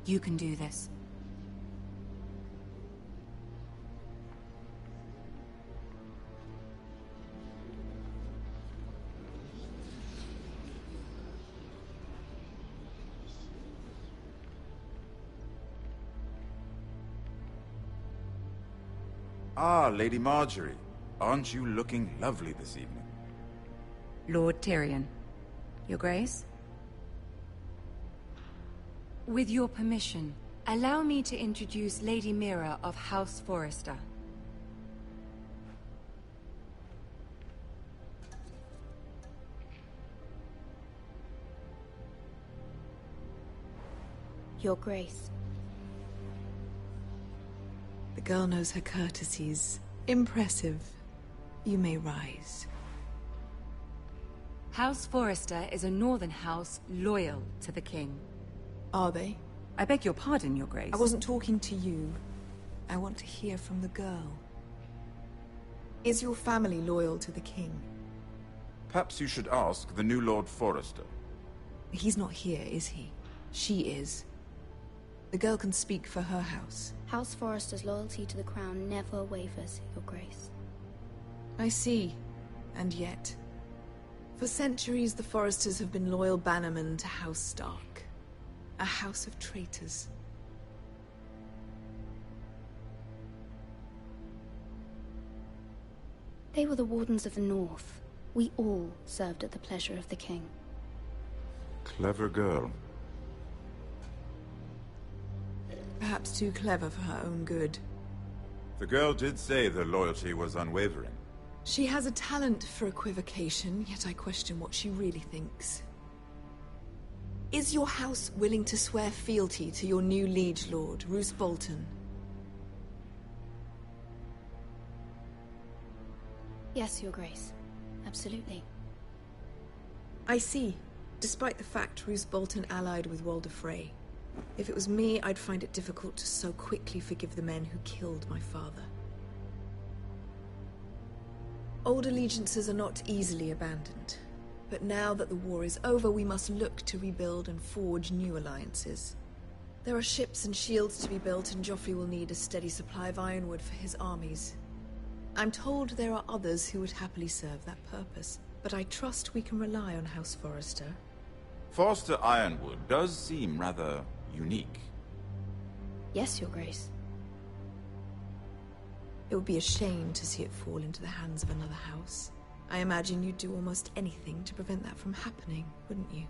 Speaker 15: You can do this.
Speaker 16: Ah, Lady Marjorie. Aren't you looking lovely this evening?
Speaker 15: Lord Tyrion. Your Grace? With your permission, Allow me to introduce Lady Mira of House Forrester.
Speaker 14: Your Grace.
Speaker 17: The girl knows her courtesies. Impressive. You may rise.
Speaker 15: House Forrester is a northern house loyal to the king.
Speaker 17: Are they?
Speaker 15: I beg your pardon, Your Grace.
Speaker 17: I wasn't talking to you. I want to hear from the girl. Is your family loyal to the king?
Speaker 16: Perhaps you should ask the new Lord Forrester.
Speaker 17: He's not here, is he? She is. The girl can speak for her house.
Speaker 14: House Forrester's loyalty to the crown never wavers, Your Grace.
Speaker 17: I see. And yet... For centuries, the Forresters have been loyal bannermen to House Stark. A house of traitors.
Speaker 14: They were the Wardens of the North. We all served at the pleasure of the king.
Speaker 16: Clever girl.
Speaker 17: Perhaps too clever for her own good.
Speaker 16: The girl did say their loyalty was unwavering.
Speaker 17: She has a talent for equivocation, yet I question what she really thinks. Is your house willing to swear fealty to your new liege lord, Roose Bolton?
Speaker 14: Yes, Your Grace. Absolutely.
Speaker 17: I see. Despite the fact Roose Bolton allied with Walder Frey. If it was me, I'd find it difficult to so quickly forgive the men who killed my father. Old allegiances are not easily abandoned. But now that the war is over, we must look to rebuild and forge new alliances. There are ships and shields to be built, and Joffrey will need a steady supply of ironwood for his armies. I'm told there are others who would happily serve that purpose, but I trust we can rely on House Forrester.
Speaker 16: Forster Ironwood does seem rather unique.
Speaker 14: Yes, Your Grace.
Speaker 17: It would be a shame to see it fall into the hands of another house. I imagine you'd do almost anything to prevent that from happening, wouldn't you?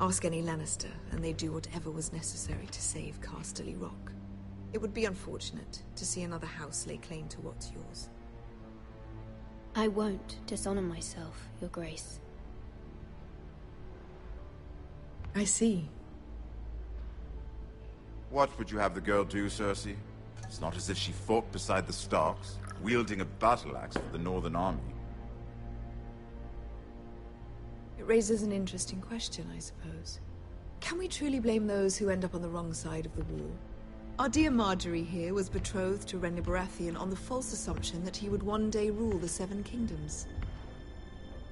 Speaker 17: Ask any Lannister, and they'd do whatever was necessary to save Casterly Rock. It would be unfortunate to see another house lay claim to what's yours.
Speaker 14: I won't dishonor myself, Your Grace.
Speaker 17: I see.
Speaker 16: What would you have the girl do, Cersei? It's not as if she fought beside the Starks, wielding a battle axe for the Northern Army.
Speaker 17: It raises an interesting question, I suppose. Can we truly blame those who end up on the wrong side of the war? Our dear Marjorie here was betrothed to Renly Baratheon on the false assumption that he would one day rule the Seven Kingdoms.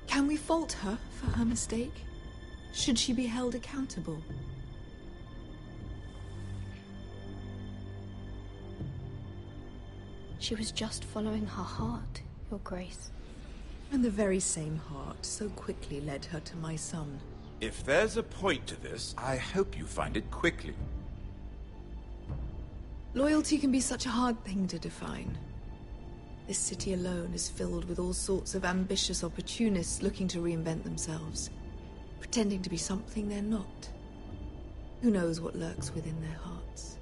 Speaker 17: Can we fault her for her mistake? Should she be held accountable?
Speaker 14: She was just following her heart, Your Grace.
Speaker 17: And the very same heart so quickly led her to my son.
Speaker 16: If there's a point to this, I hope you find it quickly.
Speaker 17: Loyalty can be such a hard thing to define. This city alone is filled with all sorts of ambitious opportunists looking to reinvent themselves, pretending to be something they're not. Who knows what lurks within their hearts?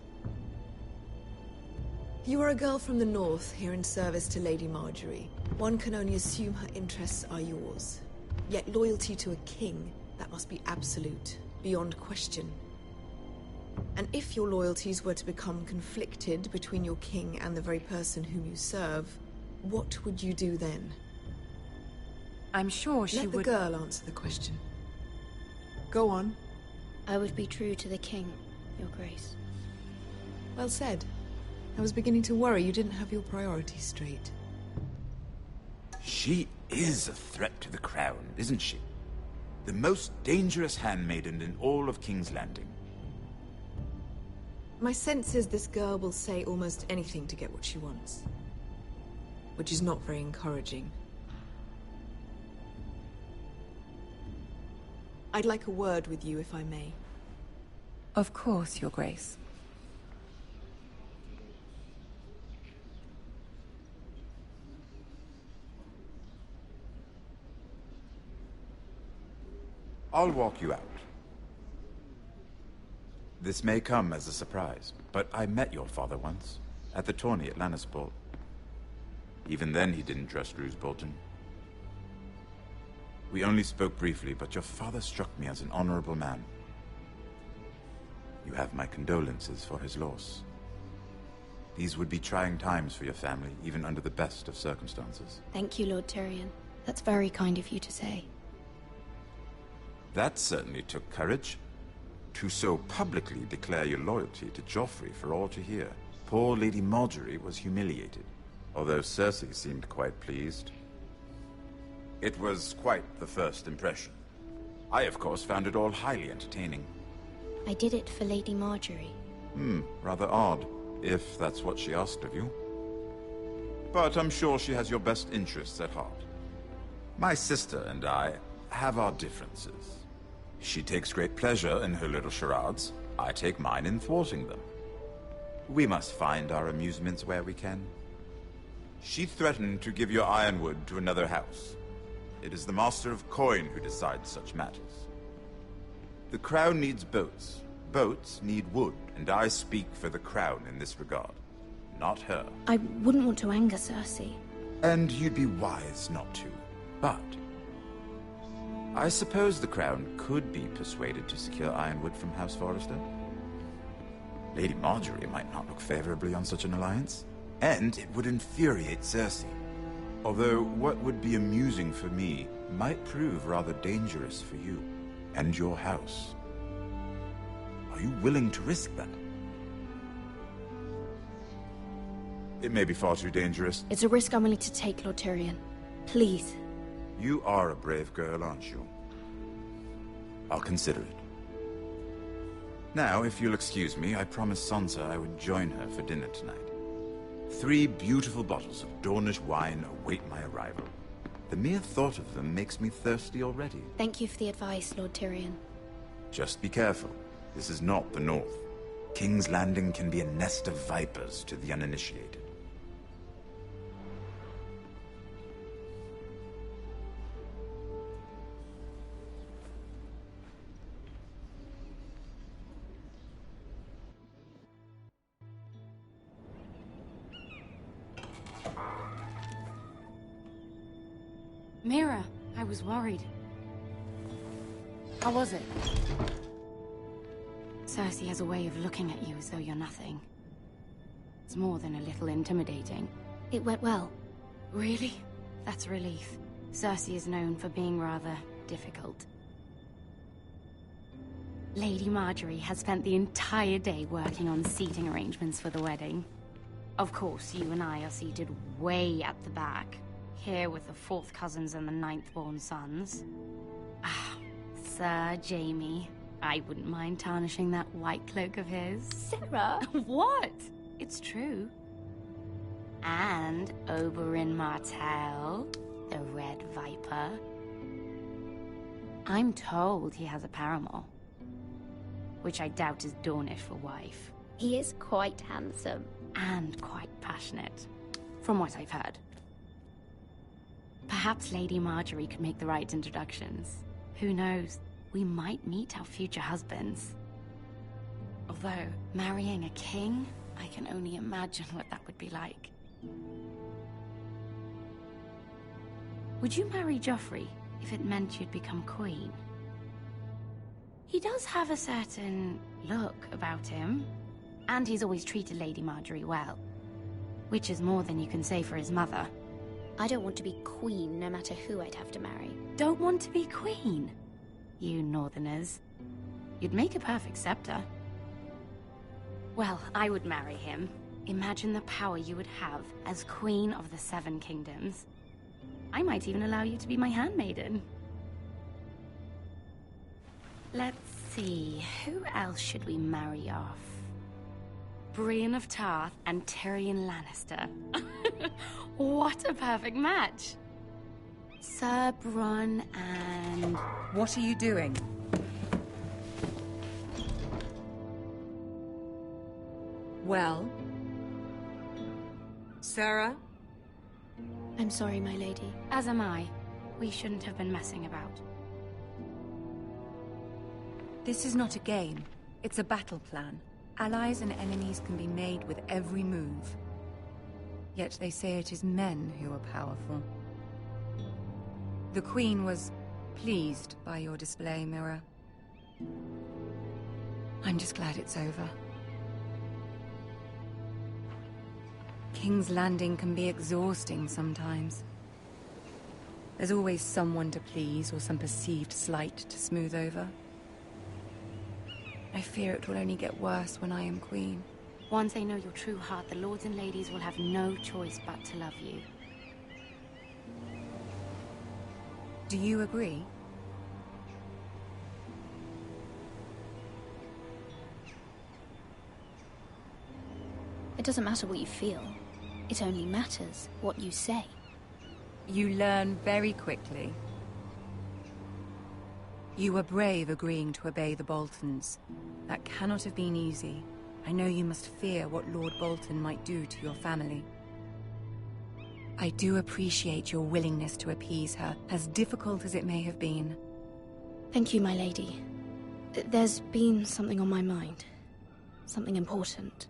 Speaker 17: You are a girl from the north, here in service to Lady Marjorie. One can only assume her interests are yours. Yet loyalty to a king, that must be absolute, beyond question. And if your loyalties were to become conflicted between your king and the very person whom you serve, what would you do then?
Speaker 15: I'm sure she would...
Speaker 17: Let the girl answer the question. Go on.
Speaker 14: I would be true to the king, Your Grace.
Speaker 17: Well said. I was beginning to worry you didn't have your priorities straight.
Speaker 16: She is a threat to the crown, isn't she? The most dangerous handmaiden in all of King's Landing.
Speaker 17: My sense is this girl will say almost anything to get what she wants. Which is not very encouraging. I'd like a word with you, if I may.
Speaker 15: Of course, Your Grace.
Speaker 16: I'll walk you out. This may come as a surprise, but I met your father once, at the tourney at Lannisport. Even then he didn't trust Roose Bolton. We only spoke briefly, but your father struck me as an honorable man. You have my condolences for his loss. These would be trying times for your family, even under the best of circumstances.
Speaker 14: Thank you, Lord Tyrion. That's very kind of you to say.
Speaker 16: That certainly took courage. To so publicly declare your loyalty to Joffrey for all to hear. Poor Lady Margaery was humiliated, although Cersei seemed quite pleased. It was quite the first impression. I, of course, found it all highly entertaining.
Speaker 14: I did it for Lady Margaery.
Speaker 16: Rather odd, if that's what she asked of you. But I'm sure she has your best interests at heart. My sister and I have our differences. She takes great pleasure in her little charades. I take mine in thwarting them. We must find our amusements where we can. She threatened to give your ironwood to another house. It is the Master of Coin who decides such matters. The Crown needs boats. Boats need wood, and I speak for the Crown in this regard, not her.
Speaker 14: I wouldn't want to anger Cersei.
Speaker 16: And you'd be wise not to. But I suppose the Crown could be persuaded to secure ironwood from House Forrester. Lady Margaery might not look favorably on such an alliance, and it would infuriate Cersei. Although what would be amusing for me might prove rather dangerous for you and your house. Are you willing to risk that? It may be far too dangerous.
Speaker 14: It's a risk I'm willing to take, Lord Tyrion. Please.
Speaker 16: You are a brave girl, aren't you? I'll consider it. Now, if you'll excuse me, I promised Sansa I would join her for dinner tonight. 3 beautiful bottles of Dornish wine await my arrival. The mere thought of them makes me thirsty already.
Speaker 14: Thank you for the advice, Lord Tyrion.
Speaker 16: Just be careful. This is not the North. King's Landing can be a nest of vipers to the uninitiated.
Speaker 15: Mira, I was worried. How was it? Cersei has a way of looking at you as though you're nothing. It's more than a little intimidating.
Speaker 14: It went well.
Speaker 15: Really? That's a relief. Cersei is known for being rather difficult. Lady Margaery has spent the entire day working on seating arrangements for the wedding. Of course, you and I are seated way at the back. Here with the 4th cousins and the 9th-born sons. Ah, Sir Jaime. I wouldn't mind tarnishing that white cloak of his.
Speaker 14: Sarah!
Speaker 15: What? It's true. And Oberyn Martell, the Red Viper. I'm told he has a paramour. Which I doubt is Dornish for wife.
Speaker 14: He is quite handsome.
Speaker 15: And quite passionate, from what I've heard. Perhaps Lady Margaery could make the right introductions. Who knows? We might meet our future husbands. Although, marrying a king, I can only imagine what that would be like. Would you marry Joffrey if it meant you'd become queen? He does have a certain look about him, and he's always treated Lady Margaery well. Which is more than you can say for his mother.
Speaker 14: I don't want to be queen, no matter who I'd have to marry.
Speaker 15: Don't want to be queen? You northerners. You'd make a perfect scepter. Well, I would marry him. Imagine the power you would have as Queen of the 7 Kingdoms. I might even allow you to be my handmaiden. Let's see, who else should we marry off? Brienne of Tarth and Tyrion Lannister. What a perfect match! Sir Bronn and...
Speaker 18: What are you doing? Well? Sarah?
Speaker 14: I'm sorry, my lady.
Speaker 15: As am I. We shouldn't have been messing about.
Speaker 18: This is not a game.
Speaker 15: It's a battle plan. Allies and enemies can be made with every move. Yet they say it is men who are powerful. The Queen was pleased by your display, Mira. I'm just glad it's over. King's Landing can be exhausting sometimes. There's always someone to please or some perceived slight to smooth over. I fear it will only get worse when I am queen.
Speaker 19: Once they know your true heart, the lords and ladies will have no choice but to love you.
Speaker 15: Do you agree?
Speaker 19: It doesn't matter what you feel. It only matters what you say.
Speaker 15: You learn very quickly. You were brave agreeing to obey the Boltons. That cannot have been easy. I know you must fear what Lord Bolton might do to your family. I do appreciate your willingness to appease her, as difficult as it may have been.
Speaker 19: Thank you, my lady. There's been something on my mind. Something important.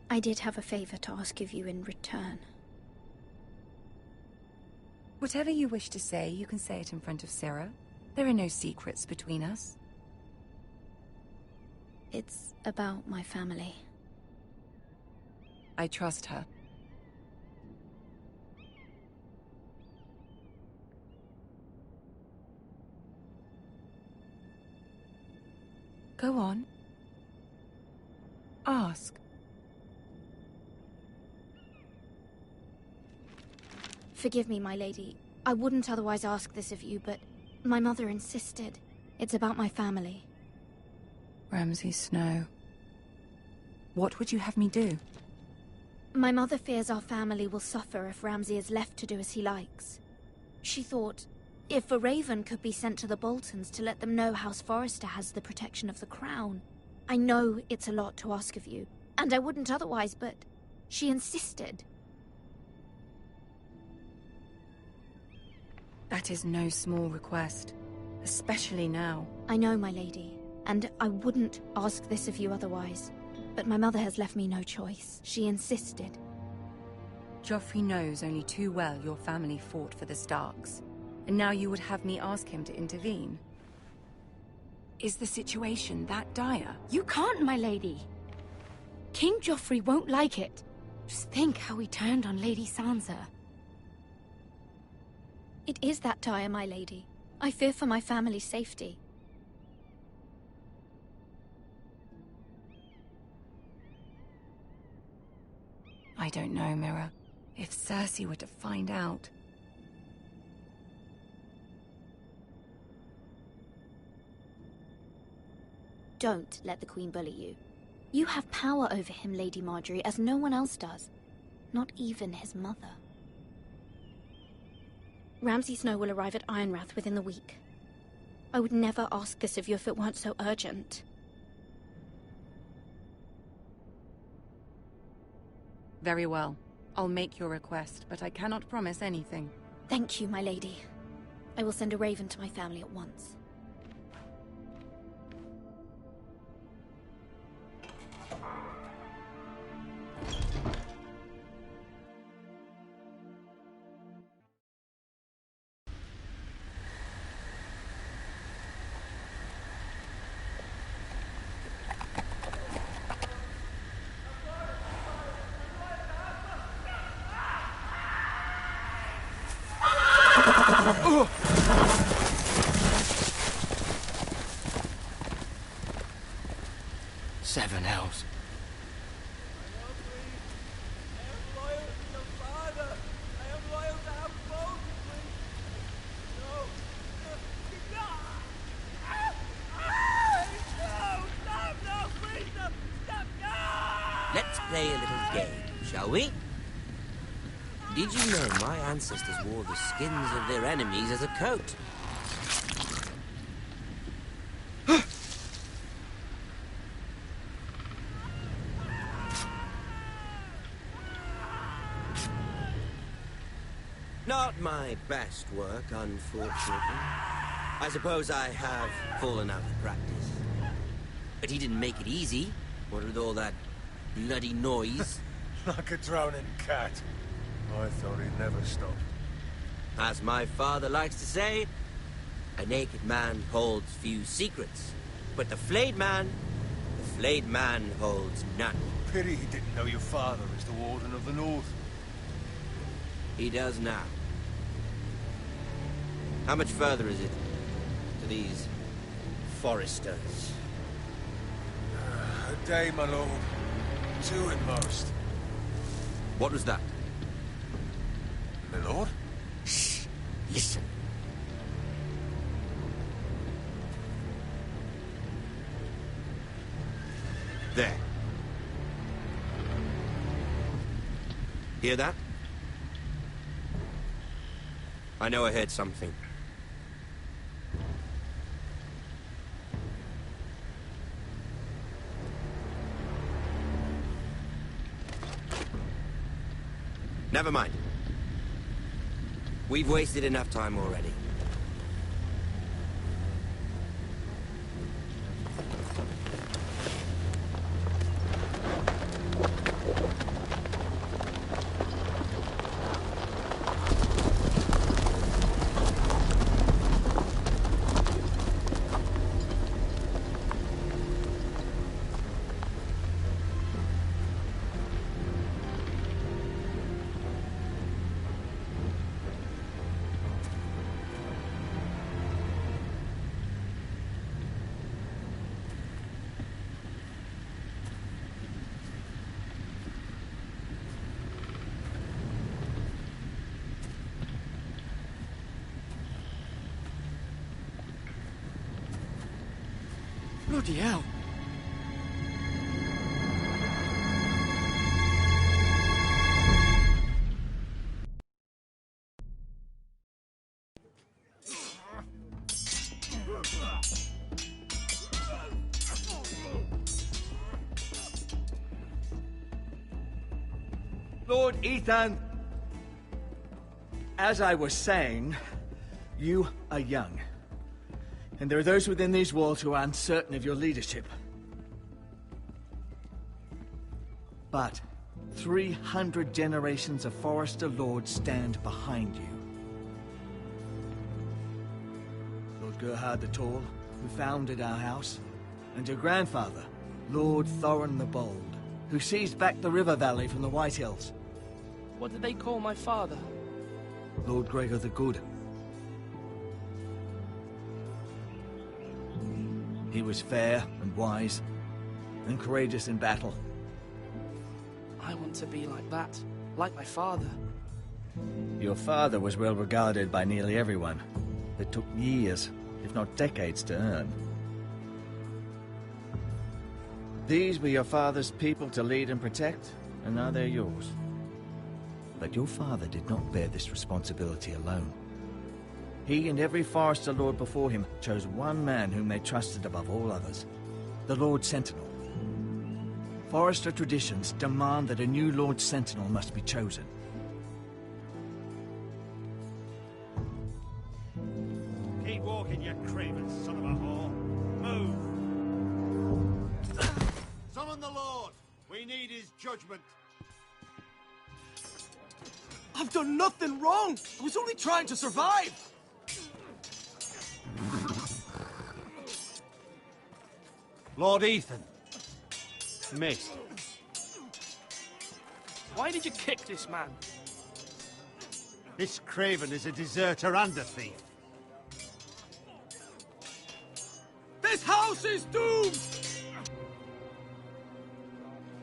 Speaker 19: I did have a favor to ask of you in return.
Speaker 15: Whatever you wish to say, you can say it in front of Sarah. There are no secrets between us.
Speaker 19: It's about my family.
Speaker 15: I trust her. Go on. Ask.
Speaker 19: Forgive me, my lady. I wouldn't otherwise ask this of you, but my mother insisted. It's about my family.
Speaker 15: Ramsay Snow. What would you have me do?
Speaker 19: My mother fears our family will suffer if Ramsay is left to do as he likes. She thought, if a raven could be sent to the Boltons to let them know House Forrester has the protection of the crown. I know it's a lot to ask of you, and I wouldn't otherwise, but she insisted.
Speaker 15: That is no small request, especially now.
Speaker 19: I know, my lady, and I wouldn't ask this of you otherwise. But my mother has left me no choice. She insisted.
Speaker 15: Joffrey knows only too well your family fought for the Starks, and now you would have me ask him to intervene. Is the situation that dire?
Speaker 19: You can't, my lady. King Joffrey won't like it. Just think how he turned on Lady Sansa. It is that dire, my lady. I fear for my family's safety.
Speaker 15: I don't know, Mira. If Cersei were to find out...
Speaker 19: Don't let the Queen bully you. You have power over him, Lady Marjorie, as no one else does. Not even his mother. Ramsay Snow will arrive at Ironrath within the week. I would never ask this of you if it weren't so urgent.
Speaker 15: Very well. I'll make your request, but I cannot promise anything.
Speaker 19: Thank you, my lady. I will send a raven to my family at once.
Speaker 20: Seven hells.
Speaker 21: Let's play a little game, shall we? Did you know my ancestors wore the skins of their enemies as a coat? Not my my best work, unfortunately. I suppose I have fallen out of practice. But he didn't make it easy, what with all that bloody noise.
Speaker 5: Like a drowning cat. I thought he'd never stop.
Speaker 21: As my father likes to say, a naked man holds few secrets. But the flayed man holds none.
Speaker 5: Pity he didn't know your father is the Warden of the North.
Speaker 21: He does now. How much further is it to these Forresters?
Speaker 5: A day, my lord. 2 at most.
Speaker 21: What was that?
Speaker 5: My lord?
Speaker 21: Shh! Listen. There. Hear that? I know I heard something. Never mind. We've wasted enough time already.
Speaker 2: Bloody hell.
Speaker 7: Lord Ethan! As I was saying, you are young. And there are those within these walls who are uncertain of your leadership. But 300 generations of Forrester lords stand behind you. Lord Gerhard the Tall, who founded our house, and your grandfather, Lord Thorin the Bold, who seized back the river valley from the White Hills.
Speaker 11: What did they call my father?
Speaker 7: Lord Gregor the Good. He was fair and wise, and courageous in battle.
Speaker 11: I want to be like that, like my father.
Speaker 7: Your father was well regarded by nearly everyone. It took years, if not decades, to earn. These were your father's people to lead and protect, and now they're yours. But your father did not bear this responsibility alone. He and every Forrester Lord before him chose one man whom they trusted above all others, the Lord Sentinel. Forrester traditions demand that a new Lord Sentinel must be chosen.
Speaker 6: Keep walking, you craven son of a whore. Move!
Speaker 5: Summon the Lord! We need his judgment.
Speaker 3: I've done nothing wrong! I was only trying to survive!
Speaker 6: Lord Ethan. Missed.
Speaker 11: Why did you kick this man?
Speaker 6: This craven is a deserter and a thief.
Speaker 3: This house is doomed!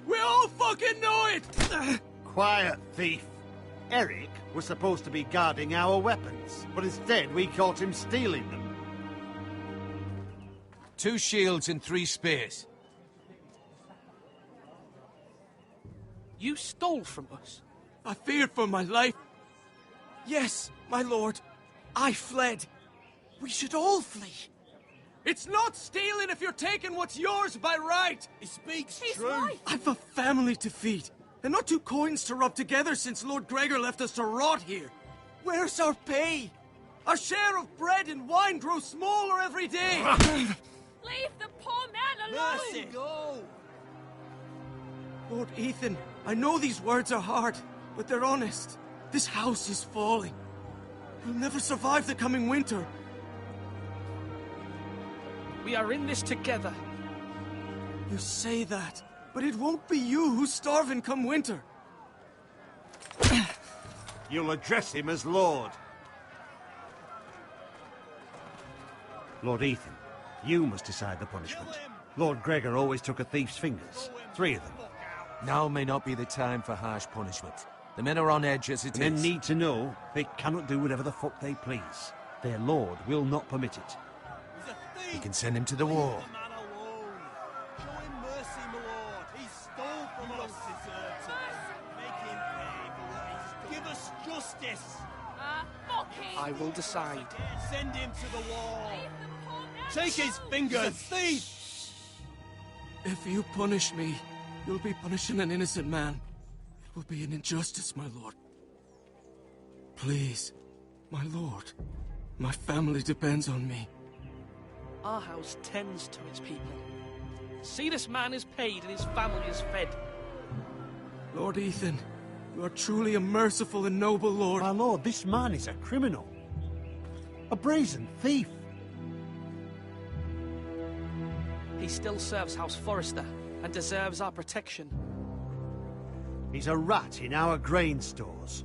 Speaker 3: We all fucking know it!
Speaker 6: Quiet, thief. Eric was supposed to be guarding our weapons, but instead we caught him stealing them.
Speaker 1: 2 shields and 3 spears.
Speaker 11: You stole from us.
Speaker 3: I feared for my life. Yes, my lord. I fled. We should all flee. It's not stealing if you're taking what's yours by right.
Speaker 5: He speaks
Speaker 10: He's
Speaker 5: true.
Speaker 10: right.
Speaker 3: I've a family to feed, and not 2 coins to rub together since Lord Gregor left us to rot here.
Speaker 13: Where's our pay? Our share of bread and wine grows smaller every day!
Speaker 10: Leave the poor man alone!
Speaker 13: Mercy! Go! Lord Ethan, I know these words are hard, but they're honest. This house is falling. We'll never survive the coming winter.
Speaker 11: We are in this together.
Speaker 13: You say that, but it won't be you who's starving come winter.
Speaker 6: You'll address him as Lord. Lord Ethan, you must decide the punishment. Lord Gregor always took a thief's fingers. 3 of them.
Speaker 1: Now may not be the time for harsh punishment. The men are on edge as it is.
Speaker 6: Men need to know they cannot do whatever the fuck they please. Their lord will not permit it.
Speaker 1: We can send him to the wall.
Speaker 4: Show him mercy, my lord. He stole from us. Make him pay for what he stole. Give us justice.
Speaker 11: I will decide.
Speaker 4: Send him to the wall. Take his fingers, thief!
Speaker 13: If you punish me, you'll be punishing an innocent man. It will be an injustice, my lord. Please, my lord. My family depends on me.
Speaker 11: Our house tends to its people. See, this man is paid and his family is fed.
Speaker 13: Lord Ethan, you are truly a merciful and noble lord.
Speaker 6: My lord, this man is a criminal. A brazen thief.
Speaker 11: He still serves House Forrester and deserves our protection.
Speaker 6: He's a rat in our grain stores.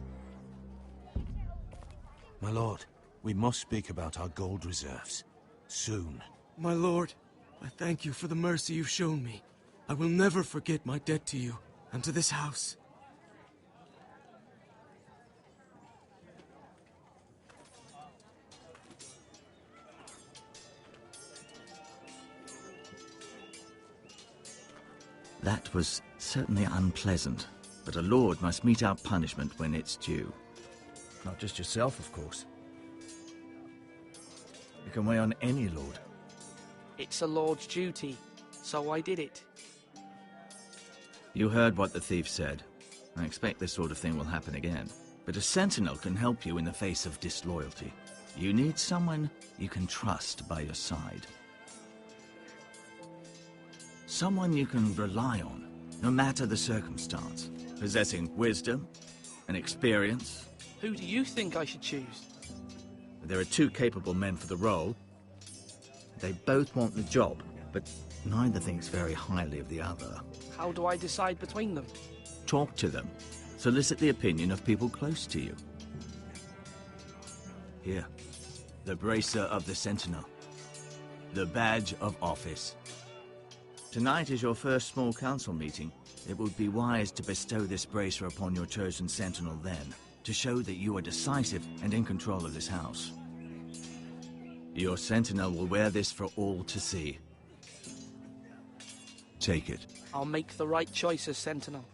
Speaker 1: My lord, we must speak about our gold reserves. Soon.
Speaker 13: My lord, I thank you for the mercy you've shown me. I will never forget my debt to you and to this house.
Speaker 7: That was certainly unpleasant, but a lord must mete out punishment when it's due. Not just yourself, of course. You can weigh on any lord.
Speaker 11: It's a lord's duty, so I did it.
Speaker 7: You heard what the thief said. I expect this sort of thing will happen again. But a sentinel can help you in the face of disloyalty. You need someone you can trust by your side. Someone you can rely on, no matter the circumstance. Possessing wisdom and experience.
Speaker 11: Who do you think I should choose?
Speaker 7: There are 2 capable men for the role. They both want the job, but neither thinks very highly of the other.
Speaker 11: How do I decide between them?
Speaker 7: Talk to them. Solicit the opinion of people close to you. Here, the bracer of the Sentinel. The badge of office. Tonight is your first small council meeting. It would be wise to bestow this bracer upon your chosen Sentinel then, to show that you are decisive and in control of this house. Your Sentinel will wear this for all to see.
Speaker 1: Take it.
Speaker 11: I'll make the right choice as Sentinel.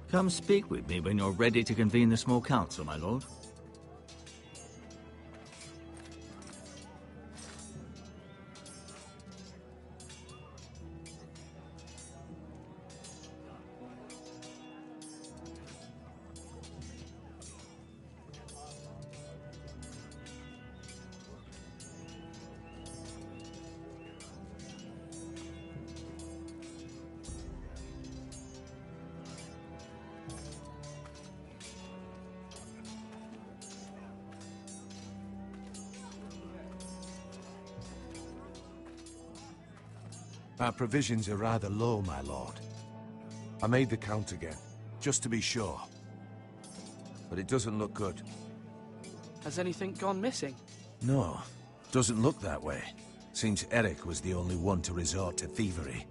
Speaker 7: Come speak with me when you're ready to convene the small council, my lord.
Speaker 1: Our provisions are rather low, my lord. I made the count again, just to be sure. But it doesn't look good.
Speaker 11: Has anything gone missing?
Speaker 1: No, doesn't look that way. Seems Eric was the only one to resort to thievery.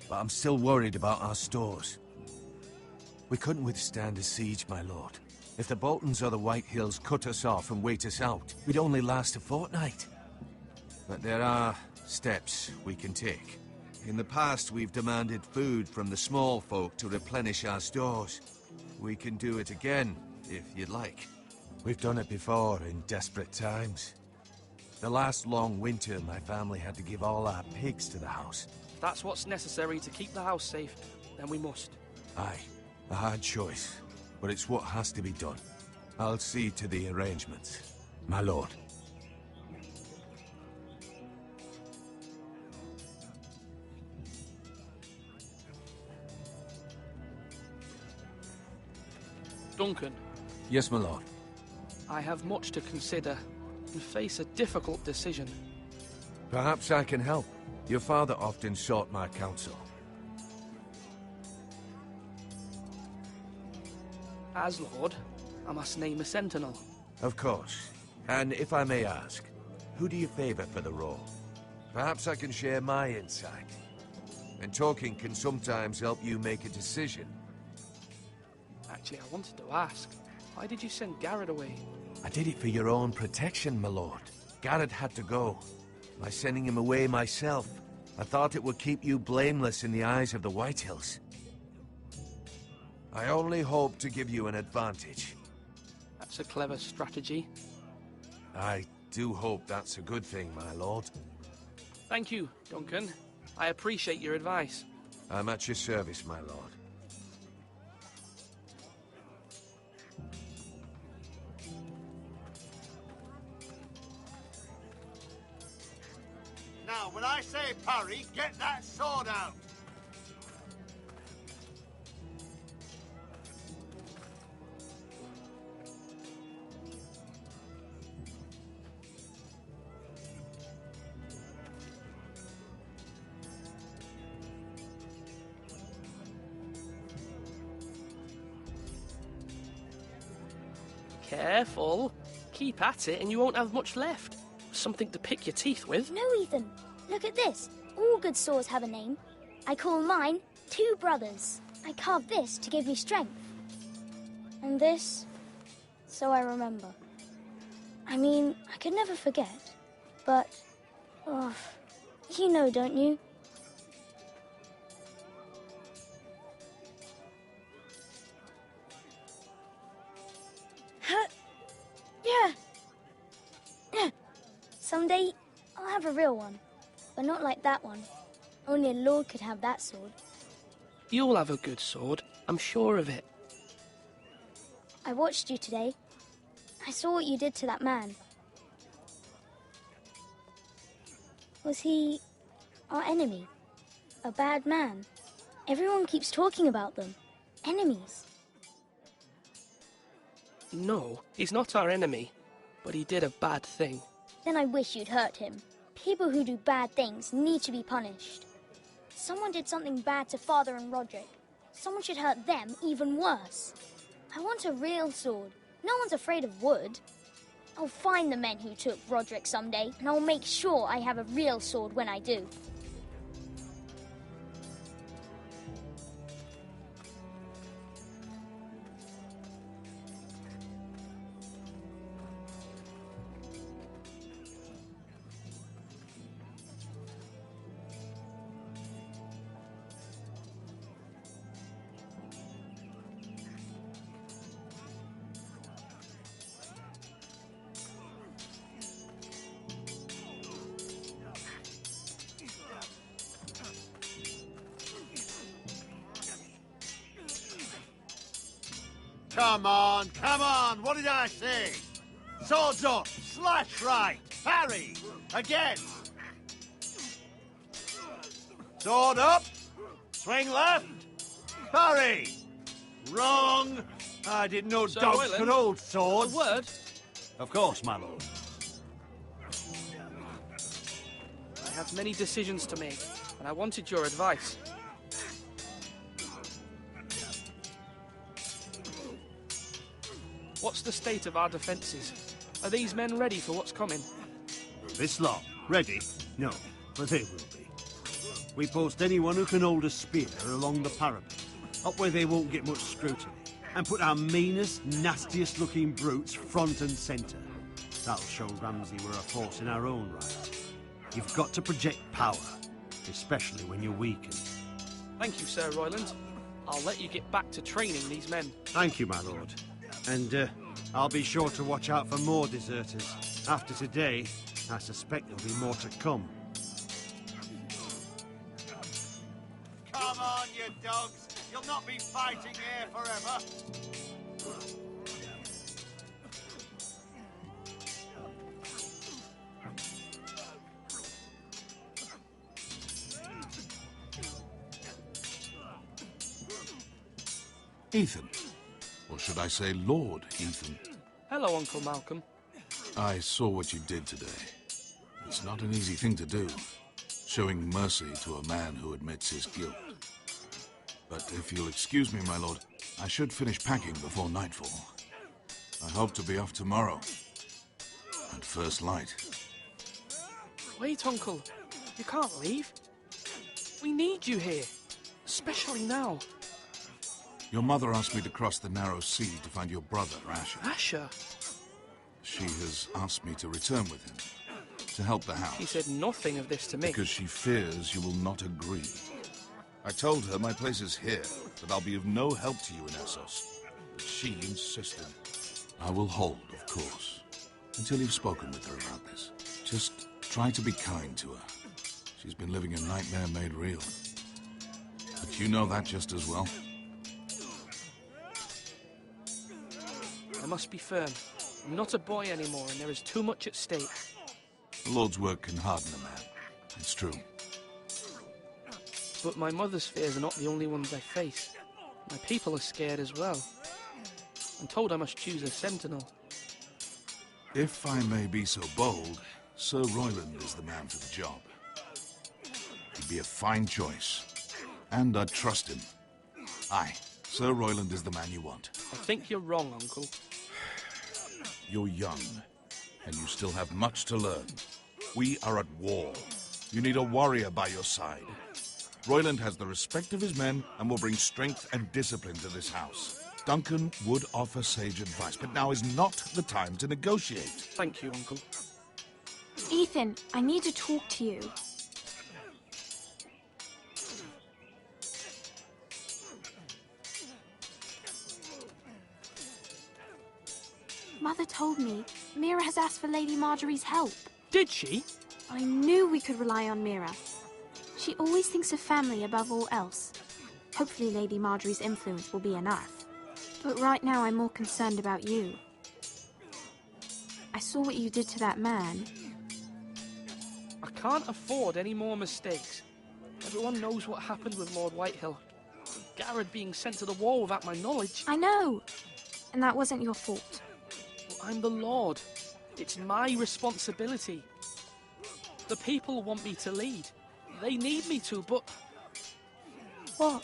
Speaker 1: But I'm still worried about our stores. We couldn't withstand a siege, my lord. If the Boltons or the White Hills cut us off and wait us out, we'd only last a fortnight. But there are steps we can take. In the past, we've demanded food from the small folk to replenish our stores. We can do it again, if you'd like. We've done it before in desperate times. The last long winter, my family had to give all our pigs to the house.
Speaker 11: If that's what's necessary to keep the house safe, then we must.
Speaker 1: Aye, a hard choice.
Speaker 20: but it's what has to be done. I'll see to the arrangements, my lord.
Speaker 11: Duncan.
Speaker 20: Yes, my lord.
Speaker 11: I have much to consider and face a difficult decision.
Speaker 20: Perhaps I can help. Your father often sought my counsel.
Speaker 11: As Lord, I must name a sentinel.
Speaker 20: Of course. And if I may ask, who do you favor for the role? Perhaps I can share my insight. And talking can sometimes help you make a decision.
Speaker 11: Actually, I wanted to ask, why did you send Garrett away?
Speaker 20: I did it for your own protection, my lord. Garrett had to go. By sending him away myself, I thought it would keep you blameless in the eyes of the Whitehills. I only hope to give you an advantage.
Speaker 11: That's a clever strategy.
Speaker 20: I do hope that's a good thing, my lord.
Speaker 11: Thank you, Duncan. I appreciate your advice.
Speaker 20: I'm at your service, my lord.
Speaker 5: Now, when I say parry, get that sword out!
Speaker 11: Careful. Keep at it and you won't have much left. Something to pick your teeth with.
Speaker 9: No, Ethan. Look at this. All good swords have a name. I call mine Two Brothers. I carved this to give me strength. And this, so I remember. I mean, I could never forget. But, oh, you know, don't you? Yeah. Someday, I'll have a real one. But not like that one. Only a lord could have that sword.
Speaker 11: You'll have a good sword. I'm sure of it.
Speaker 9: I watched you today. I saw what you did to that man. Was he our enemy? A bad man? Everyone keeps talking about them. Enemies.
Speaker 11: No, he's not our enemy. But he did a bad thing.
Speaker 9: Then I wish you'd hurt him. People who do bad things need to be punished. Someone did something bad to Father and Roderick. Someone should hurt them even worse. I want a real sword. No one's afraid of wood. I'll find the men who took Roderick someday, and I'll make sure I have a real sword when I do.
Speaker 5: Come on, what did I say? Swords up, slash right, parry, again. Sword up, swing left, parry. Wrong. I didn't know
Speaker 11: Sir
Speaker 5: dogs
Speaker 11: Royland,
Speaker 5: could hold swords.
Speaker 11: A word?
Speaker 5: Of course, my lord.
Speaker 11: I have many decisions to make, and I wanted your advice. What's the state of our defences? Are these men ready for what's coming?
Speaker 6: This lot, ready? No, but they will be. We post anyone who can hold a spear along the parapet, up where they won't get much scrutiny, and put our meanest, nastiest looking brutes front and centre. That'll show Ramsay we're a force in our own right. You've got to project power, especially when you're weakened.
Speaker 11: Thank you, Sir Royland. I'll let you get back to training these men.
Speaker 6: Thank you, my lord. And I'll be sure to watch out for more deserters. After today, I suspect there'll be more to come.
Speaker 5: Come on, you dogs. You'll not be fighting here forever.
Speaker 12: Ethan. Or should I say Lord Ethan?
Speaker 11: Hello, Uncle Malcolm.
Speaker 12: I saw what you did today. It's not an easy thing to do, showing mercy to a man who admits his guilt. But if you'll excuse me, my lord, I should finish packing before nightfall. I hope to be off tomorrow. At first light.
Speaker 11: Wait, Uncle. You can't leave. We need you here. Especially now.
Speaker 12: Your mother asked me to cross the narrow sea to find your brother, Asher.
Speaker 11: Asher?
Speaker 12: She has asked me to return with him, to help the house.
Speaker 11: She said nothing of this to me.
Speaker 12: Because she fears you will not agree. I told her my place is here, that I'll be of no help to you in Essos. But she insisted. I will hold, of course, until you've spoken with her about this. Just try to be kind to her. She's been living a nightmare made real. But you know that just as well.
Speaker 11: I must be firm. I'm not a boy anymore, and there is too much at stake.
Speaker 12: The Lord's work can harden a man. It's true.
Speaker 11: But my mother's fears are not the only ones I face. My people are scared as well. I'm told I must choose a sentinel.
Speaker 12: If I may be so bold, Sir Royland is the man for the job. He'd be a fine choice. And I'd trust him. Aye, Sir Royland is the man you want.
Speaker 11: I think you're wrong, Uncle.
Speaker 12: You're young, and you still have much to learn. We are at war. You need a warrior by your side. Royland has the respect of his men and will bring strength and discipline to this house. Duncan would offer sage advice, but now is not the time to negotiate.
Speaker 11: Thank you, Uncle.
Speaker 10: Ethan, I need to talk to you. Mother told me Mira has asked for Lady Marjorie's help.
Speaker 11: Did she?
Speaker 10: I knew we could rely on Mira. She always thinks of family above all else. Hopefully Lady Marjorie's influence will be enough. But right now I'm more concerned about you. I saw what you did to that man.
Speaker 11: I can't afford any more mistakes. Everyone knows what happened with Lord Whitehill. Garrett being sent to the war without my knowledge.
Speaker 10: I know. And that wasn't your fault.
Speaker 11: Well, I'm the Lord. It's my responsibility. The people want me to lead. They need me to, but...
Speaker 10: What?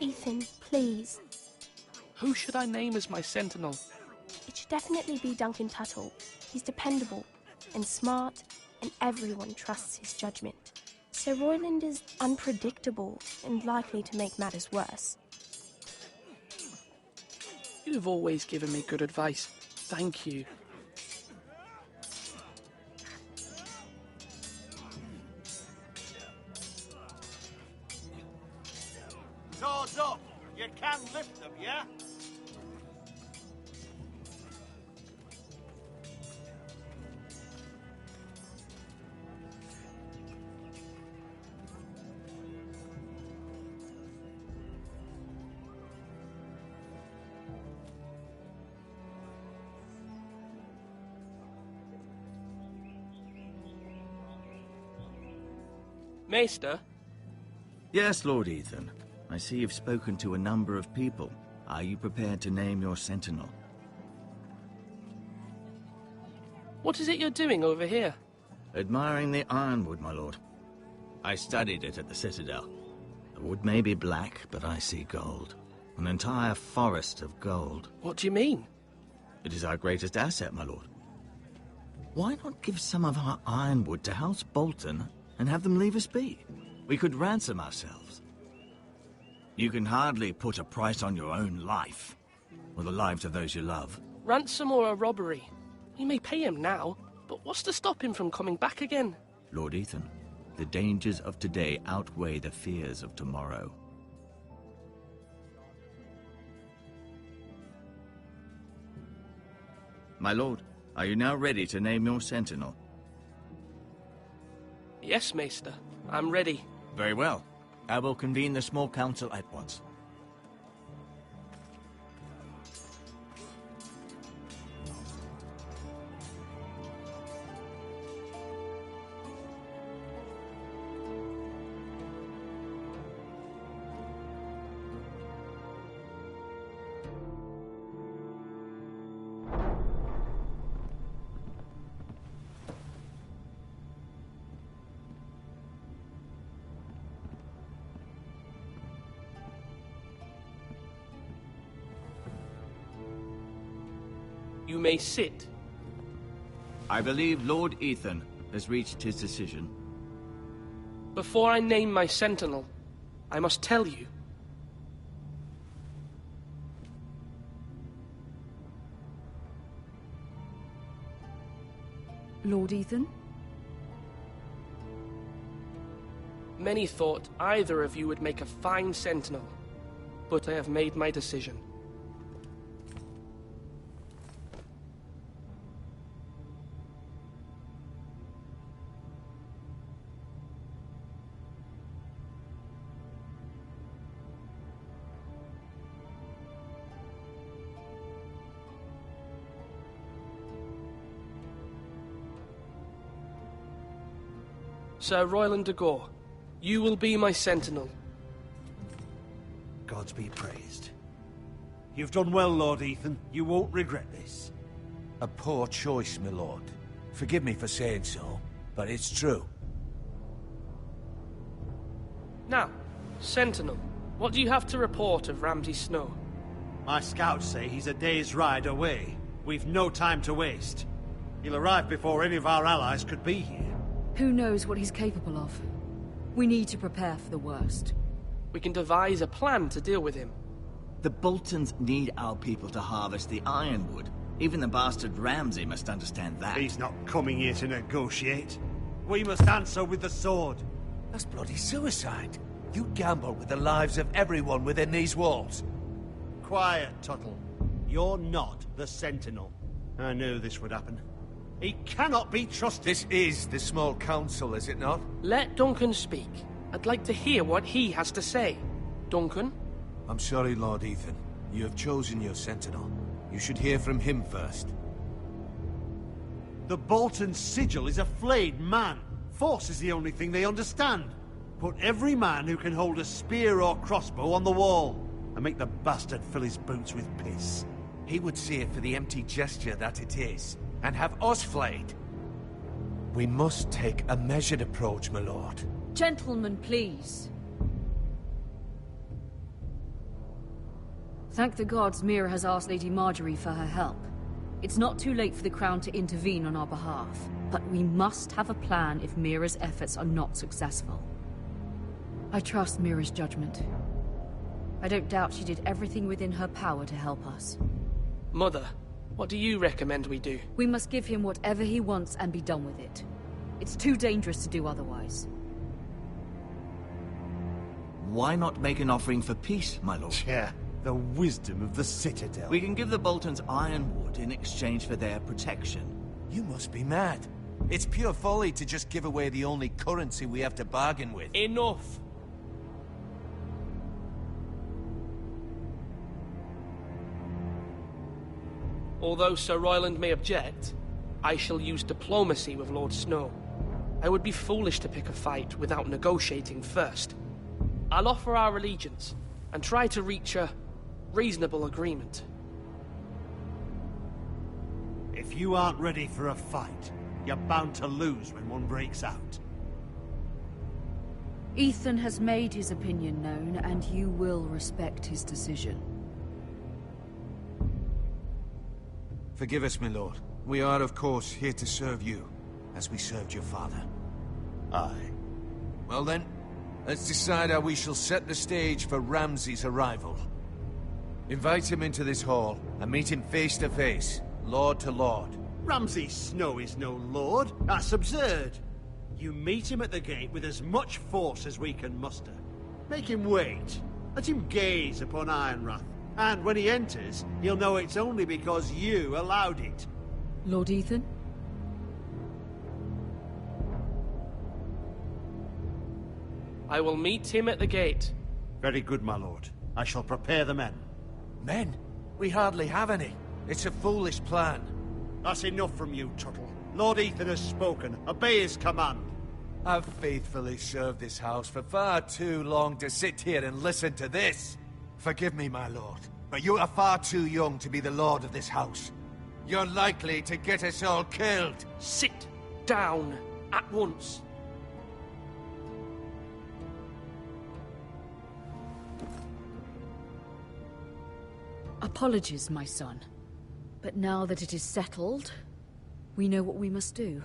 Speaker 10: Ethan, please.
Speaker 11: Who should I name as my sentinel?
Speaker 22: It should definitely be Duncan Tuttle. He's dependable and smart, and everyone trusts his judgment. Sir Royland is unpredictable and likely to make matters worse.
Speaker 11: You've always given me good advice. Thank you.
Speaker 4: Swords up! You can lift them, yeah?
Speaker 11: Maester?
Speaker 7: Yes, Lord Ethan. I see you've spoken to a number of people. Are you prepared to name your sentinel?
Speaker 11: What is it you're doing over here?
Speaker 7: Admiring the ironwood, my lord. I studied it at the Citadel. The wood may be black, but I see gold. An entire forest of gold.
Speaker 11: What do you mean?
Speaker 7: It is our greatest asset, my lord. Why not give some of our ironwood to House Bolton and have them leave us be? We could ransom ourselves. You can hardly put a price on your own life, or the lives of those you love.
Speaker 11: Ransom or a robbery? You may pay him now, but what's to stop him from coming back again?
Speaker 7: Lord Ethan, the dangers of today outweigh the fears of tomorrow. My lord, are you now ready to name your sentinel?
Speaker 11: Yes, Maester. I'm ready.
Speaker 7: Very well. I will convene the small council at once.
Speaker 11: You may sit.
Speaker 7: I believe Lord Ethan has reached his decision.
Speaker 11: Before I name my sentinel, I must tell you.
Speaker 18: Lord Ethan?
Speaker 11: Many thought either of you would make a fine sentinel, but I have made my decision. Sir Royland de Gore, you will be my sentinel.
Speaker 6: Gods be praised. You've done well, Lord Ethan. You won't regret this.
Speaker 20: A poor choice, my lord. Forgive me for saying so, but it's true.
Speaker 11: Now, sentinel, what do you have to report of Ramsay Snow?
Speaker 6: My scouts say he's a day's ride away. We've no time to waste. He'll arrive before any of our allies could be here.
Speaker 18: Who knows what he's capable of? We need to prepare for the worst.
Speaker 11: We can devise a plan to deal with him.
Speaker 7: The Boltons need our people to harvest the ironwood. Even the bastard Ramsay must understand that.
Speaker 6: He's not coming here to negotiate. We must answer with the sword.
Speaker 20: That's bloody suicide. You gamble with the lives of everyone within these walls.
Speaker 6: Quiet, Tuttle. You're not the Sentinel. I knew this would happen. He cannot be trusted.
Speaker 20: This is the small council, is it not?
Speaker 11: Let Duncan speak. I'd like to hear what he has to say. Duncan?
Speaker 20: I'm sorry, Lord Ethan. You have chosen your sentinel. You should hear from him first.
Speaker 6: The Bolton sigil is a flayed man. Force is the only thing they understand. Put every man who can hold a spear or crossbow on the wall, and make the bastard fill his boots with piss.
Speaker 20: He would see it for the empty gesture that it is, and have us flayed. We must take a measured approach, my lord.
Speaker 18: Gentlemen, please. Thank the gods Mira has asked Lady Marjorie for her help. It's not too late for the Crown to intervene on our behalf, but we must have a plan if Mira's efforts are not successful. I trust Mira's judgment. I don't doubt she did everything within her power to help us.
Speaker 11: Mother, what do you recommend we do?
Speaker 18: We must give him whatever he wants and be done with it. It's too dangerous to do otherwise.
Speaker 7: Why not make an offering for peace, my lord?
Speaker 6: Yeah, the wisdom of the Citadel.
Speaker 7: We can give the Boltons ironwood in exchange for their protection.
Speaker 20: You must be mad. It's pure folly to just give away the only currency we have to bargain with.
Speaker 11: Enough! Although Sir Royland may object, I shall use diplomacy with Lord Snow. I would be foolish to pick a fight without negotiating first. I'll offer our allegiance, and try to reach a reasonable agreement.
Speaker 6: If you aren't ready for a fight, you're bound to lose when one breaks out.
Speaker 18: Ethan has made his opinion known, and you will respect his decision.
Speaker 20: Forgive us, my lord. We are, of course, here to serve you, as we served your father.
Speaker 6: Aye.
Speaker 20: Well then, let's decide how we shall set the stage for Ramsay's arrival. Invite him into this hall, and meet him face to face, lord to lord.
Speaker 6: Ramsay Snow is no lord. That's absurd. You meet him at the gate with as much force as we can muster. Make him wait. Let him gaze upon Ironrath. And when he enters, he'll know it's only because you allowed it.
Speaker 18: Lord Ethan?
Speaker 11: I will meet him at the gate.
Speaker 6: Very good, my lord. I shall prepare the men.
Speaker 20: Men? We hardly have any. It's a foolish plan.
Speaker 6: That's enough from you, Tuttle. Lord Ethan has spoken. Obey his command.
Speaker 20: I've faithfully served this house for far too long to sit here and listen to this. Forgive me, my lord, but you are far too young to be the lord of this house. You're likely to get us all killed.
Speaker 11: Sit down at once.
Speaker 18: Apologies, my son. But now that it is settled, we know what we must do.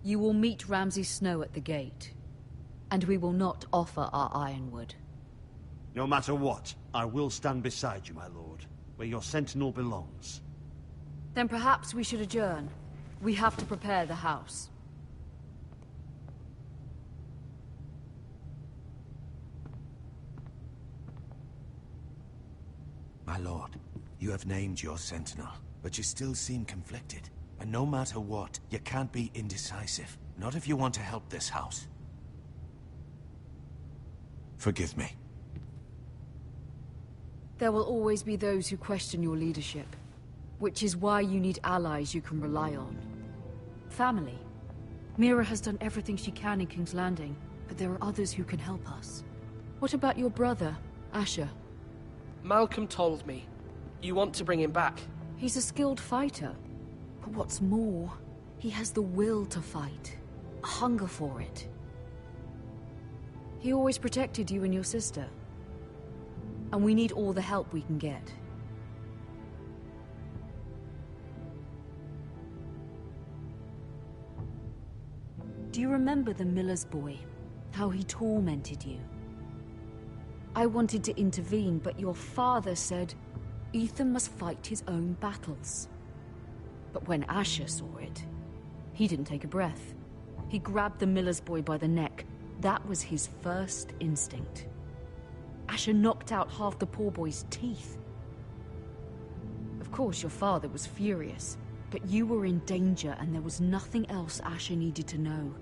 Speaker 18: You will meet Ramsay Snow at the gate, and we will not offer our ironwood.
Speaker 6: No matter what, I will stand beside you, my lord, where your sentinel belongs.
Speaker 18: Then perhaps we should adjourn. We have to prepare the house.
Speaker 20: My lord, you have named your sentinel, but you still seem conflicted. And no matter what, you can't be indecisive. Not if you want to help this house. Forgive me.
Speaker 18: There will always be those who question your leadership, which is why you need allies you can rely on. Family. Mira has done everything she can in King's Landing, but there are others who can help us. What about your brother, Asher?
Speaker 11: Malcolm told me. You want to bring him back?
Speaker 18: He's a skilled fighter. But what's more, he has the will to fight. A hunger for it. He always protected you and your sister. And we need all the help we can get. Do you remember the miller's boy? How he tormented you? I wanted to intervene, but your father said Ethan must fight his own battles. But when Asher saw it, he didn't take a breath. He grabbed the miller's boy by the neck. That was his first instinct. Asher knocked out half the poor boy's teeth. Of course, your father was furious, but you were in danger and there was nothing else Asher needed to know.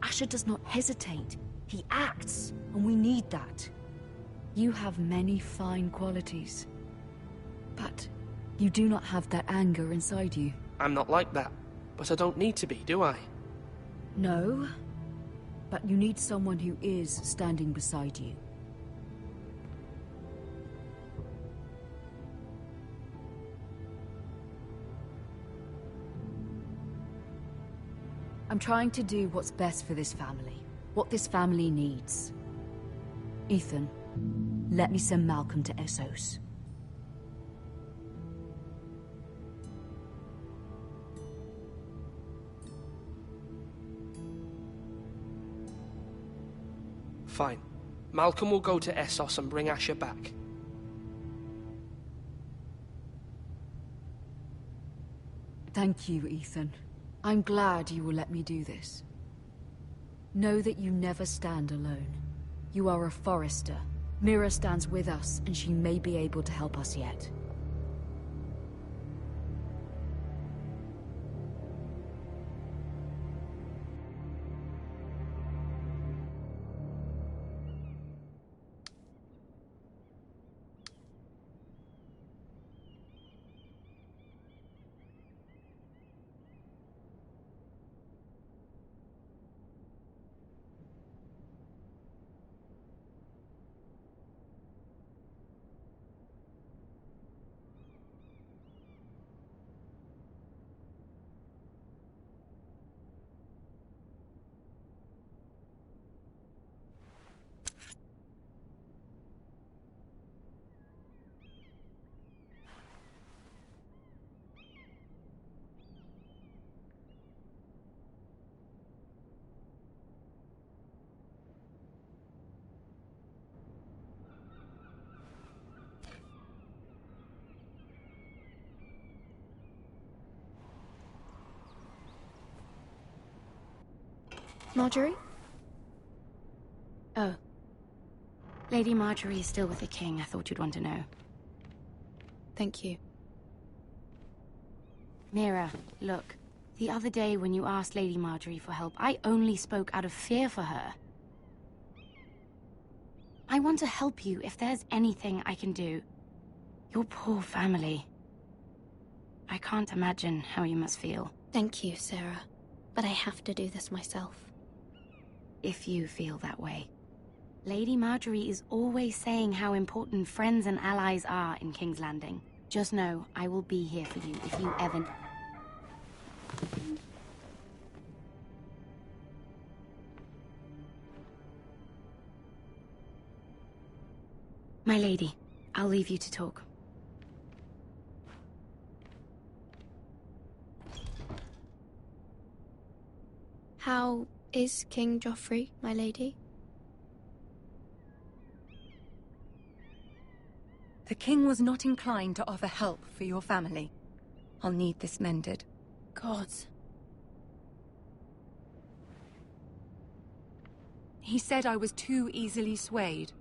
Speaker 18: Asher does not hesitate. He acts, and we need that. You have many fine qualities, but you do not have that anger inside you.
Speaker 11: I'm not like that, but I don't need to be, do I?
Speaker 18: No, but you need someone who is standing beside you. I'm trying to do what's best for this family, what this family needs. Ethan, let me send Malcolm to Essos.
Speaker 11: Fine. Malcolm will go to Essos and bring Asher back.
Speaker 18: Thank you, Ethan. I'm glad you will let me do this. Know that you never stand alone. You are a Forrester. Mira stands with us, and she may be able to help us yet.
Speaker 10: Marjorie? Oh. Lady Marjorie is still with the king. I thought you'd want to know.
Speaker 14: Thank you.
Speaker 10: Mira, look. The other day when you asked Lady Marjorie for help, I only spoke out of fear for her. I want to help you if there's anything I can do. Your poor family. I can't imagine how you must feel.
Speaker 14: Thank you, Sarah. But I have to do this myself.
Speaker 10: If you feel that way. Lady Marjorie is always saying how important friends and allies are in King's Landing. Just know, I will be here for you if you ever... My lady, I'll leave you to talk.
Speaker 14: How is King Joffrey, my lady?
Speaker 15: The king was not inclined to offer help for your family. I'll need this mended.
Speaker 14: Gods.
Speaker 15: He said I was too easily swayed.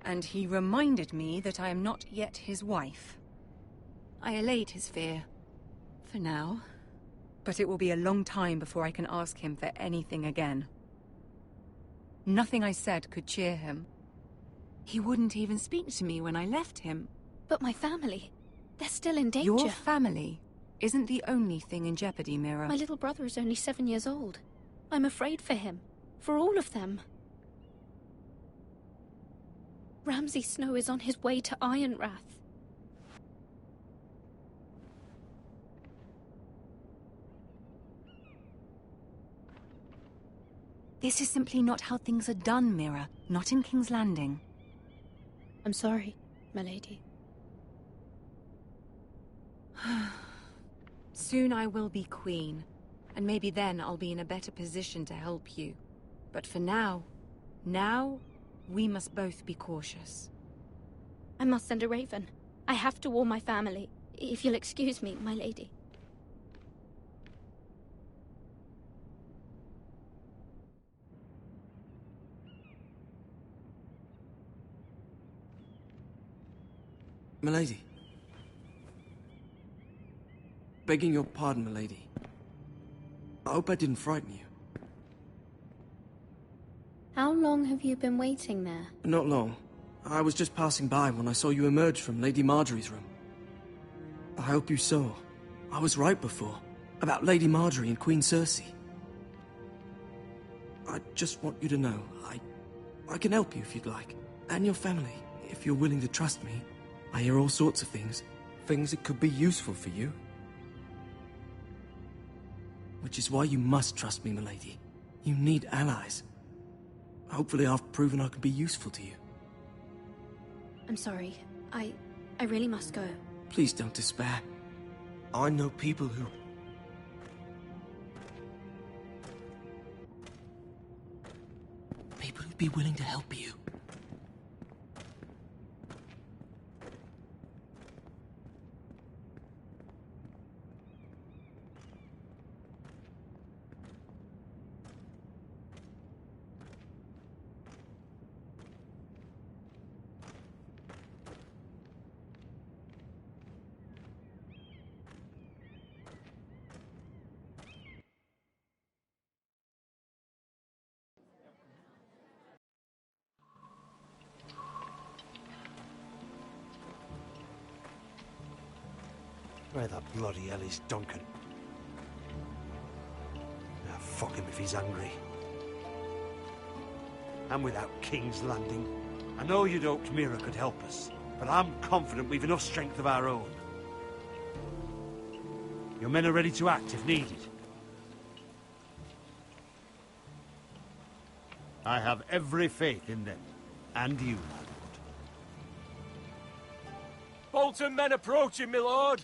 Speaker 15: And he reminded me that I am not yet his wife. I allayed his fear. For now. But it will be a long time before I can ask him for anything again. Nothing I said could cheer him. He wouldn't even speak to me when I left him.
Speaker 19: But my family, they're still in danger.
Speaker 15: Your family isn't the only thing in jeopardy, Mira.
Speaker 19: My little brother is only 7 years old. I'm afraid for him. For all of them. Ramsay Snow is on his way to Ironrath.
Speaker 15: This is simply not how things are done, Mira. Not in King's Landing.
Speaker 14: I'm sorry, my lady.
Speaker 15: Soon I will be queen, and maybe then I'll be in a better position to help you. But for now, we must both be cautious.
Speaker 19: I must send a raven. I have to warn my family. If you'll excuse me, my lady.
Speaker 13: Milady. Begging your pardon, milady. I hope I didn't frighten you.
Speaker 14: How long have you been waiting there?
Speaker 13: Not long. I was just passing by when I saw you emerge from Lady Marjorie's room. I hope you saw. I was right before. About Lady Marjorie and Queen Cersei. I just want you to know, I can help you if you'd like. And your family, if you're willing to trust me. I hear all sorts of things. Things that could be useful for you. Which is why you must trust me, milady. You need allies. Hopefully I've proven I can be useful to you.
Speaker 19: I'm sorry. I really must go.
Speaker 13: Please don't despair. I know people who... People who'd be willing to help you.
Speaker 6: Where the bloody hell is Duncan? Ah, fuck him if he's angry. And without King's Landing, I know you'd hoped Mira could help us, but I'm confident we've enough strength of our own. Your men are ready to act if needed. I have every faith in them. And you, my lord.
Speaker 4: Bolton men approaching, my lord!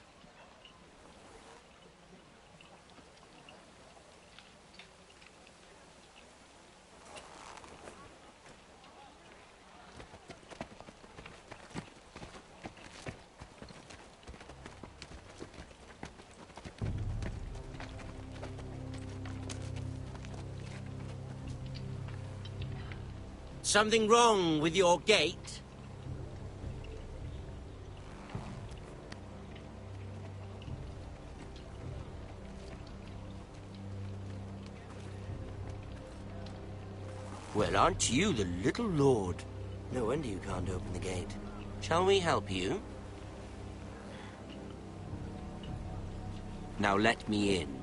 Speaker 21: Something wrong with your gate? Well, aren't you the little lord? No wonder you can't open the gate. Shall we help you? Now let me in.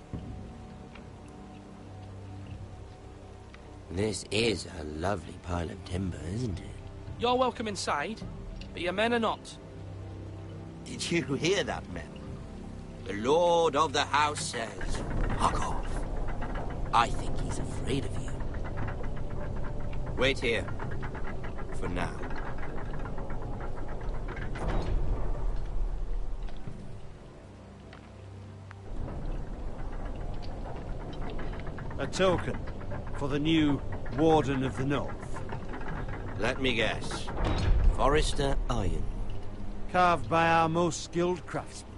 Speaker 21: This is a lovely pile of timber, isn't it?
Speaker 11: You're welcome inside, but your men are not.
Speaker 21: Did you hear that, men? The Lord of the House says, "Fuck off." I think he's afraid of you. Wait here. For now.
Speaker 6: A token for the new Warden of the North.
Speaker 21: Let me guess. Forrester Iron.
Speaker 6: Carved by our most skilled craftsmen.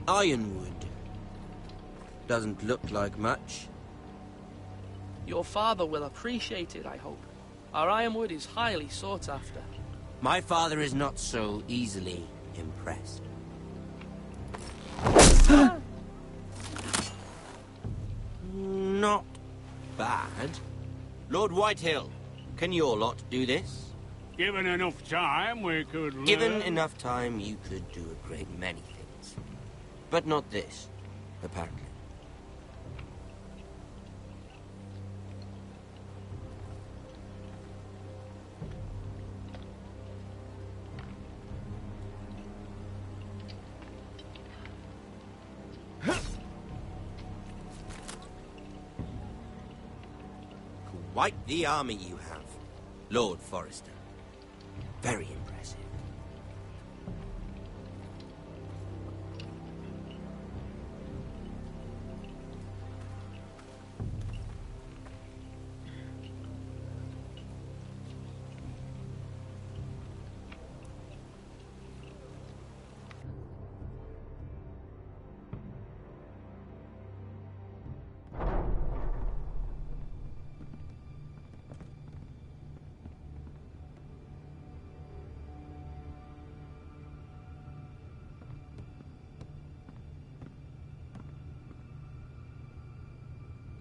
Speaker 21: Ironwood. Doesn't look like much.
Speaker 11: Your father will appreciate it, I hope. Our ironwood is highly sought after.
Speaker 21: My father is not so easily impressed. Not bad. Lord Whitehill, can your lot do this?
Speaker 8: Given enough time, we could learn.
Speaker 21: Given enough time, you could do a great many things. But not this, apparently. Quite the army you have, Lord Forrester. Very impressive.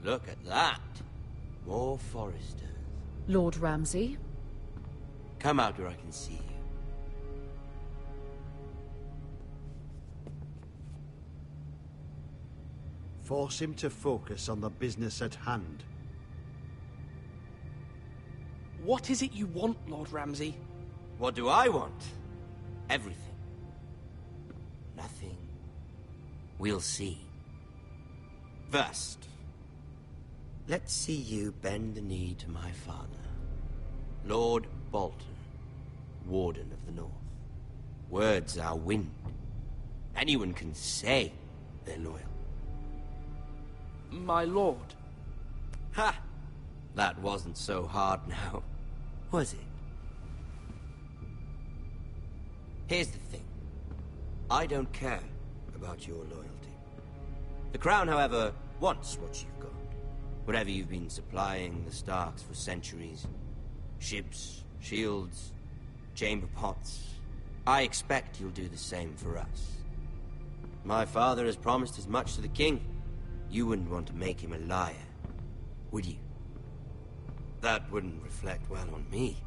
Speaker 21: Look at that. More Forresters.
Speaker 18: Lord Ramsay?
Speaker 21: Come out where I can see you.
Speaker 6: Force him to focus on the business at hand.
Speaker 11: What is it you want, Lord Ramsay?
Speaker 21: What do I want? Everything. Nothing. We'll see. First, let's see you bend the knee to my father, Lord Bolton, Warden of the North. Words are wind. Anyone can say they're loyal.
Speaker 11: My lord.
Speaker 21: Ha! That wasn't so hard now, was it? Here's the thing. I don't care about your loyalty. The Crown, however, wants what you've got. Whatever you've been supplying the Starks for centuries. Ships, shields, chamber pots. I expect you'll do the same for us. My father has promised as much to the king. You wouldn't want to make him a liar, would you? That wouldn't reflect well on me.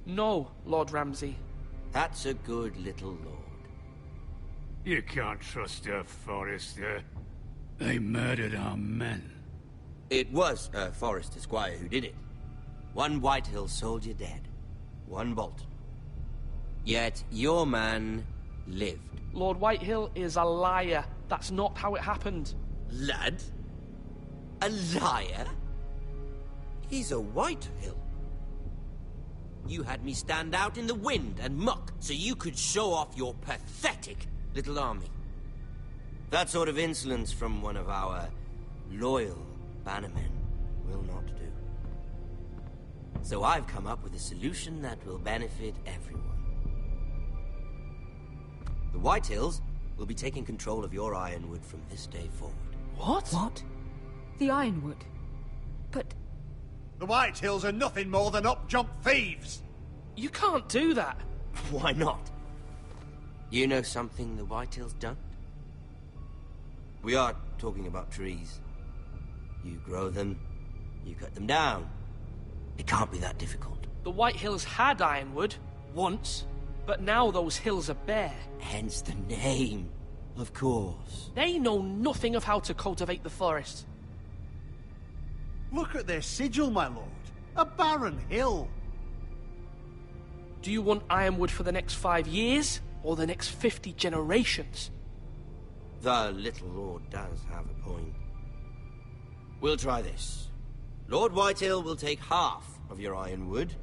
Speaker 11: No, Lord Ramsay.
Speaker 21: That's a good little lord.
Speaker 8: You can't trust her, Forrester. They murdered our men.
Speaker 21: It was a Forrester squire who did it. One Whitehill soldier dead. One Bolton. Yet your man lived.
Speaker 11: Lord Whitehill is a liar. That's not how it happened.
Speaker 21: Lad? A liar? He's a Whitehill. You had me stand out in the wind and muck so you could show off your pathetic little army. That sort of insolence from one of our loyal bannermen will not do. So I've come up with a solution that will benefit everyone. The Whitehills will be taking control of your Ironwood from this day forward.
Speaker 18: What? What? The Ironwood? But...
Speaker 20: The Whitehills are nothing more than up-jump thieves!
Speaker 11: You can't do that!
Speaker 21: Why not? You know something the Whitehills don't? We are talking about trees. You grow them, you cut them down. It can't be that difficult.
Speaker 11: The Whitehills had Ironwood, once, but now those hills are bare.
Speaker 21: Hence the name, of course.
Speaker 11: They know nothing of how to cultivate the forest.
Speaker 6: Look at their sigil, my lord. A barren hill.
Speaker 11: Do you want Ironwood for the next 5 years, or the next 50 generations?
Speaker 21: The little lord does have a point. We'll try this. Lord Whitehill will take half of your Ironwood,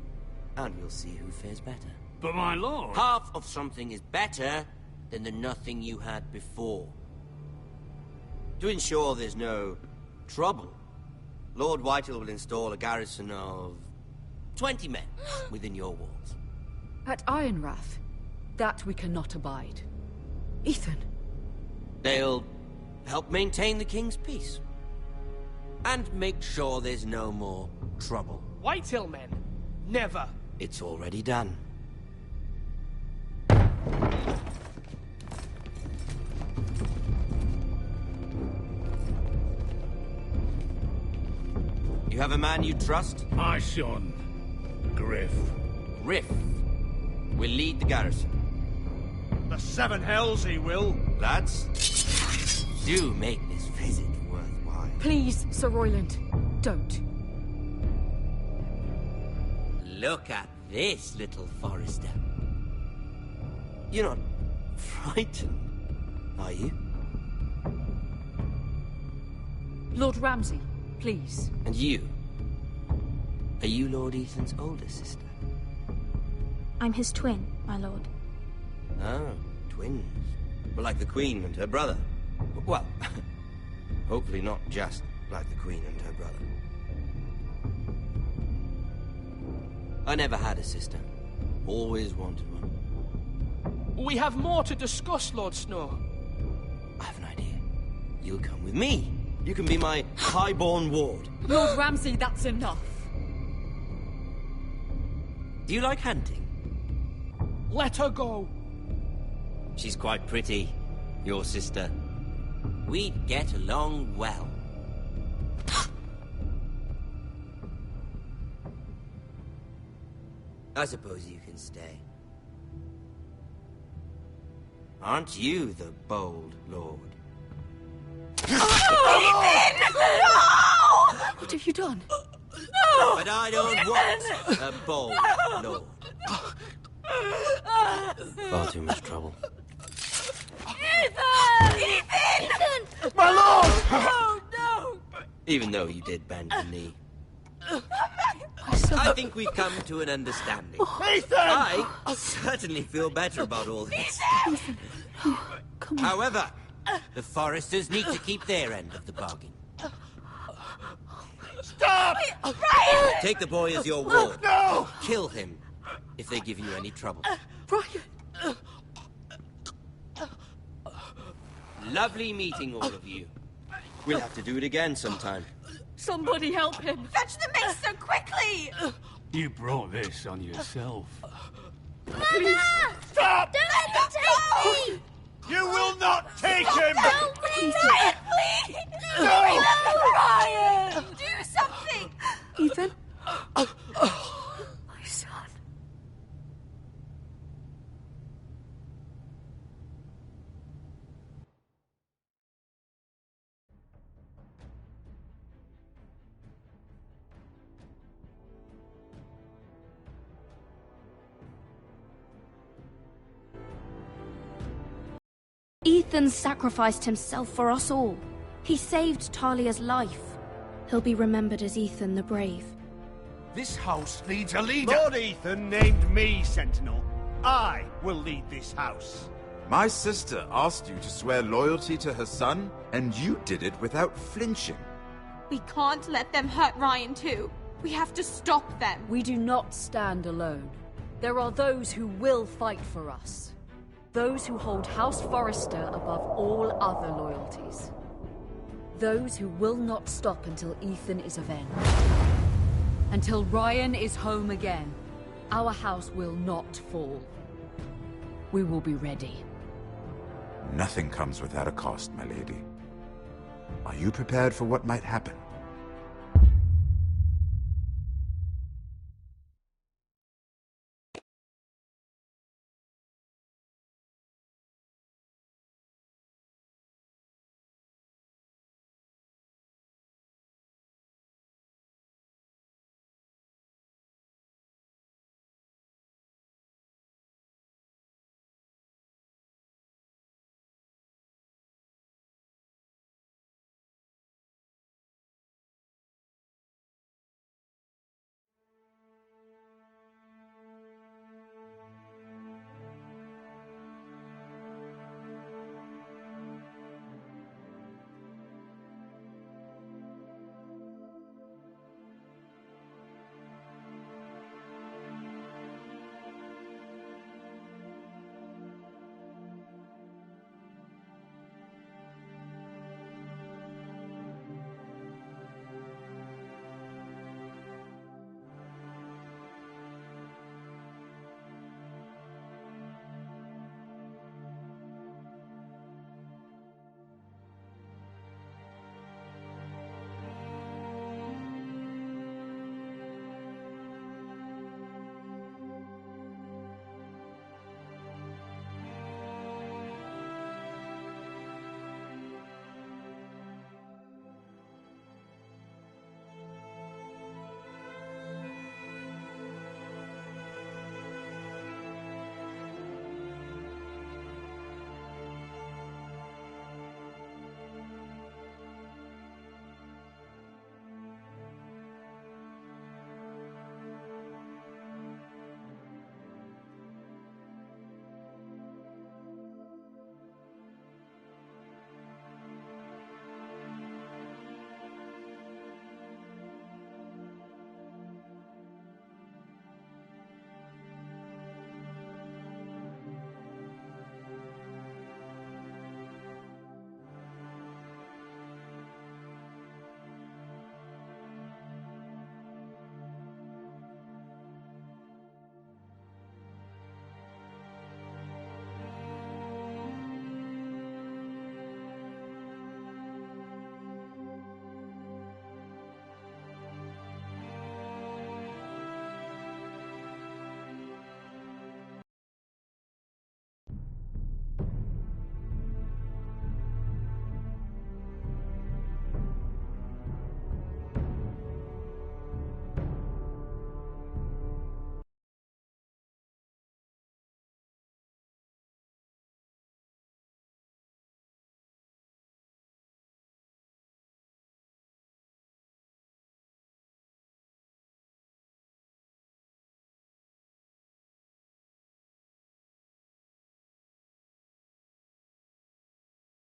Speaker 21: and we'll see who fares better.
Speaker 8: But my lord...
Speaker 21: Half of something is better than the nothing you had before. To ensure there's no trouble, Lord Whitehill will install a garrison of 20 men within your walls.
Speaker 18: At Ironrath, that we cannot abide. Ethan.
Speaker 21: They'll help maintain the king's peace. And make sure there's no more trouble.
Speaker 11: Whitehill men? Never.
Speaker 21: It's already done. You have a man you trust?
Speaker 8: My son, Griff.
Speaker 21: Griff will lead the garrison.
Speaker 6: The seven hells he will.
Speaker 21: Lads, do make this visit worthwhile.
Speaker 18: Please, Sir Royland, don't.
Speaker 21: Look at this, little Forrester. You're not frightened, are you?
Speaker 18: Lord Ramsay, please.
Speaker 21: And you? Are you Lord Ethan's older sister?
Speaker 10: I'm his twin, my lord.
Speaker 21: Oh, twins. Well, like the Queen and her brother. Well, hopefully not just like the Queen and her brother. I never had a sister. Always wanted one.
Speaker 11: We have more to discuss, Lord Snow.
Speaker 21: I have an idea. You'll come with me. You can be my highborn ward.
Speaker 18: Lord Ramsay, that's enough.
Speaker 21: Do you like hunting?
Speaker 11: Let her go.
Speaker 21: She's quite pretty, your sister. We'd get along well. I suppose you can stay. Aren't you the bold lord?
Speaker 18: Ethan! No! What have you done? No!
Speaker 21: But I don't want a bold lord. Far too much trouble.
Speaker 18: Ethan! Ethan!
Speaker 21: My lord!
Speaker 18: Oh, no!
Speaker 21: Even though you did bend the knee. I think we've come to an understanding.
Speaker 6: Ethan!
Speaker 21: I certainly feel better about all this.
Speaker 18: Ethan! Come on.
Speaker 21: However, the Forresters need to keep their end of the bargain.
Speaker 6: Stop!
Speaker 21: Ryan! Take the boy as your ward.
Speaker 6: No!
Speaker 21: Kill him if they give you any trouble.
Speaker 18: Ryan!
Speaker 21: Lovely meeting all of you. We'll have to do it again sometime.
Speaker 18: Somebody help him!
Speaker 16: Fetch the maester quickly!
Speaker 8: You brought this on yourself.
Speaker 18: Please!
Speaker 6: Stop!
Speaker 9: Don't let them take me!
Speaker 6: You will not take him!
Speaker 9: Help me!
Speaker 16: Ryan, please!
Speaker 6: No!
Speaker 16: Ryan! Do something!
Speaker 18: Ethan? My son.
Speaker 19: Ethan sacrificed himself for us all. He saved Talia's life. He'll be remembered as Ethan the Brave.
Speaker 20: This house needs a leader.
Speaker 6: Lord Ethan named me Sentinel. I will lead this house.
Speaker 17: My sister asked you to swear loyalty to her son, and you did it without flinching.
Speaker 16: We can't let them hurt Ryan too. We have to stop them.
Speaker 18: We do not stand alone. There are those who will fight for us. Those who hold House Forrester above all other loyalties. Those who will not stop until Ethan is avenged. Until Ryan is home again, our house will not fall. We will be ready.
Speaker 17: Nothing comes without a cost, my lady. Are you prepared for what might happen?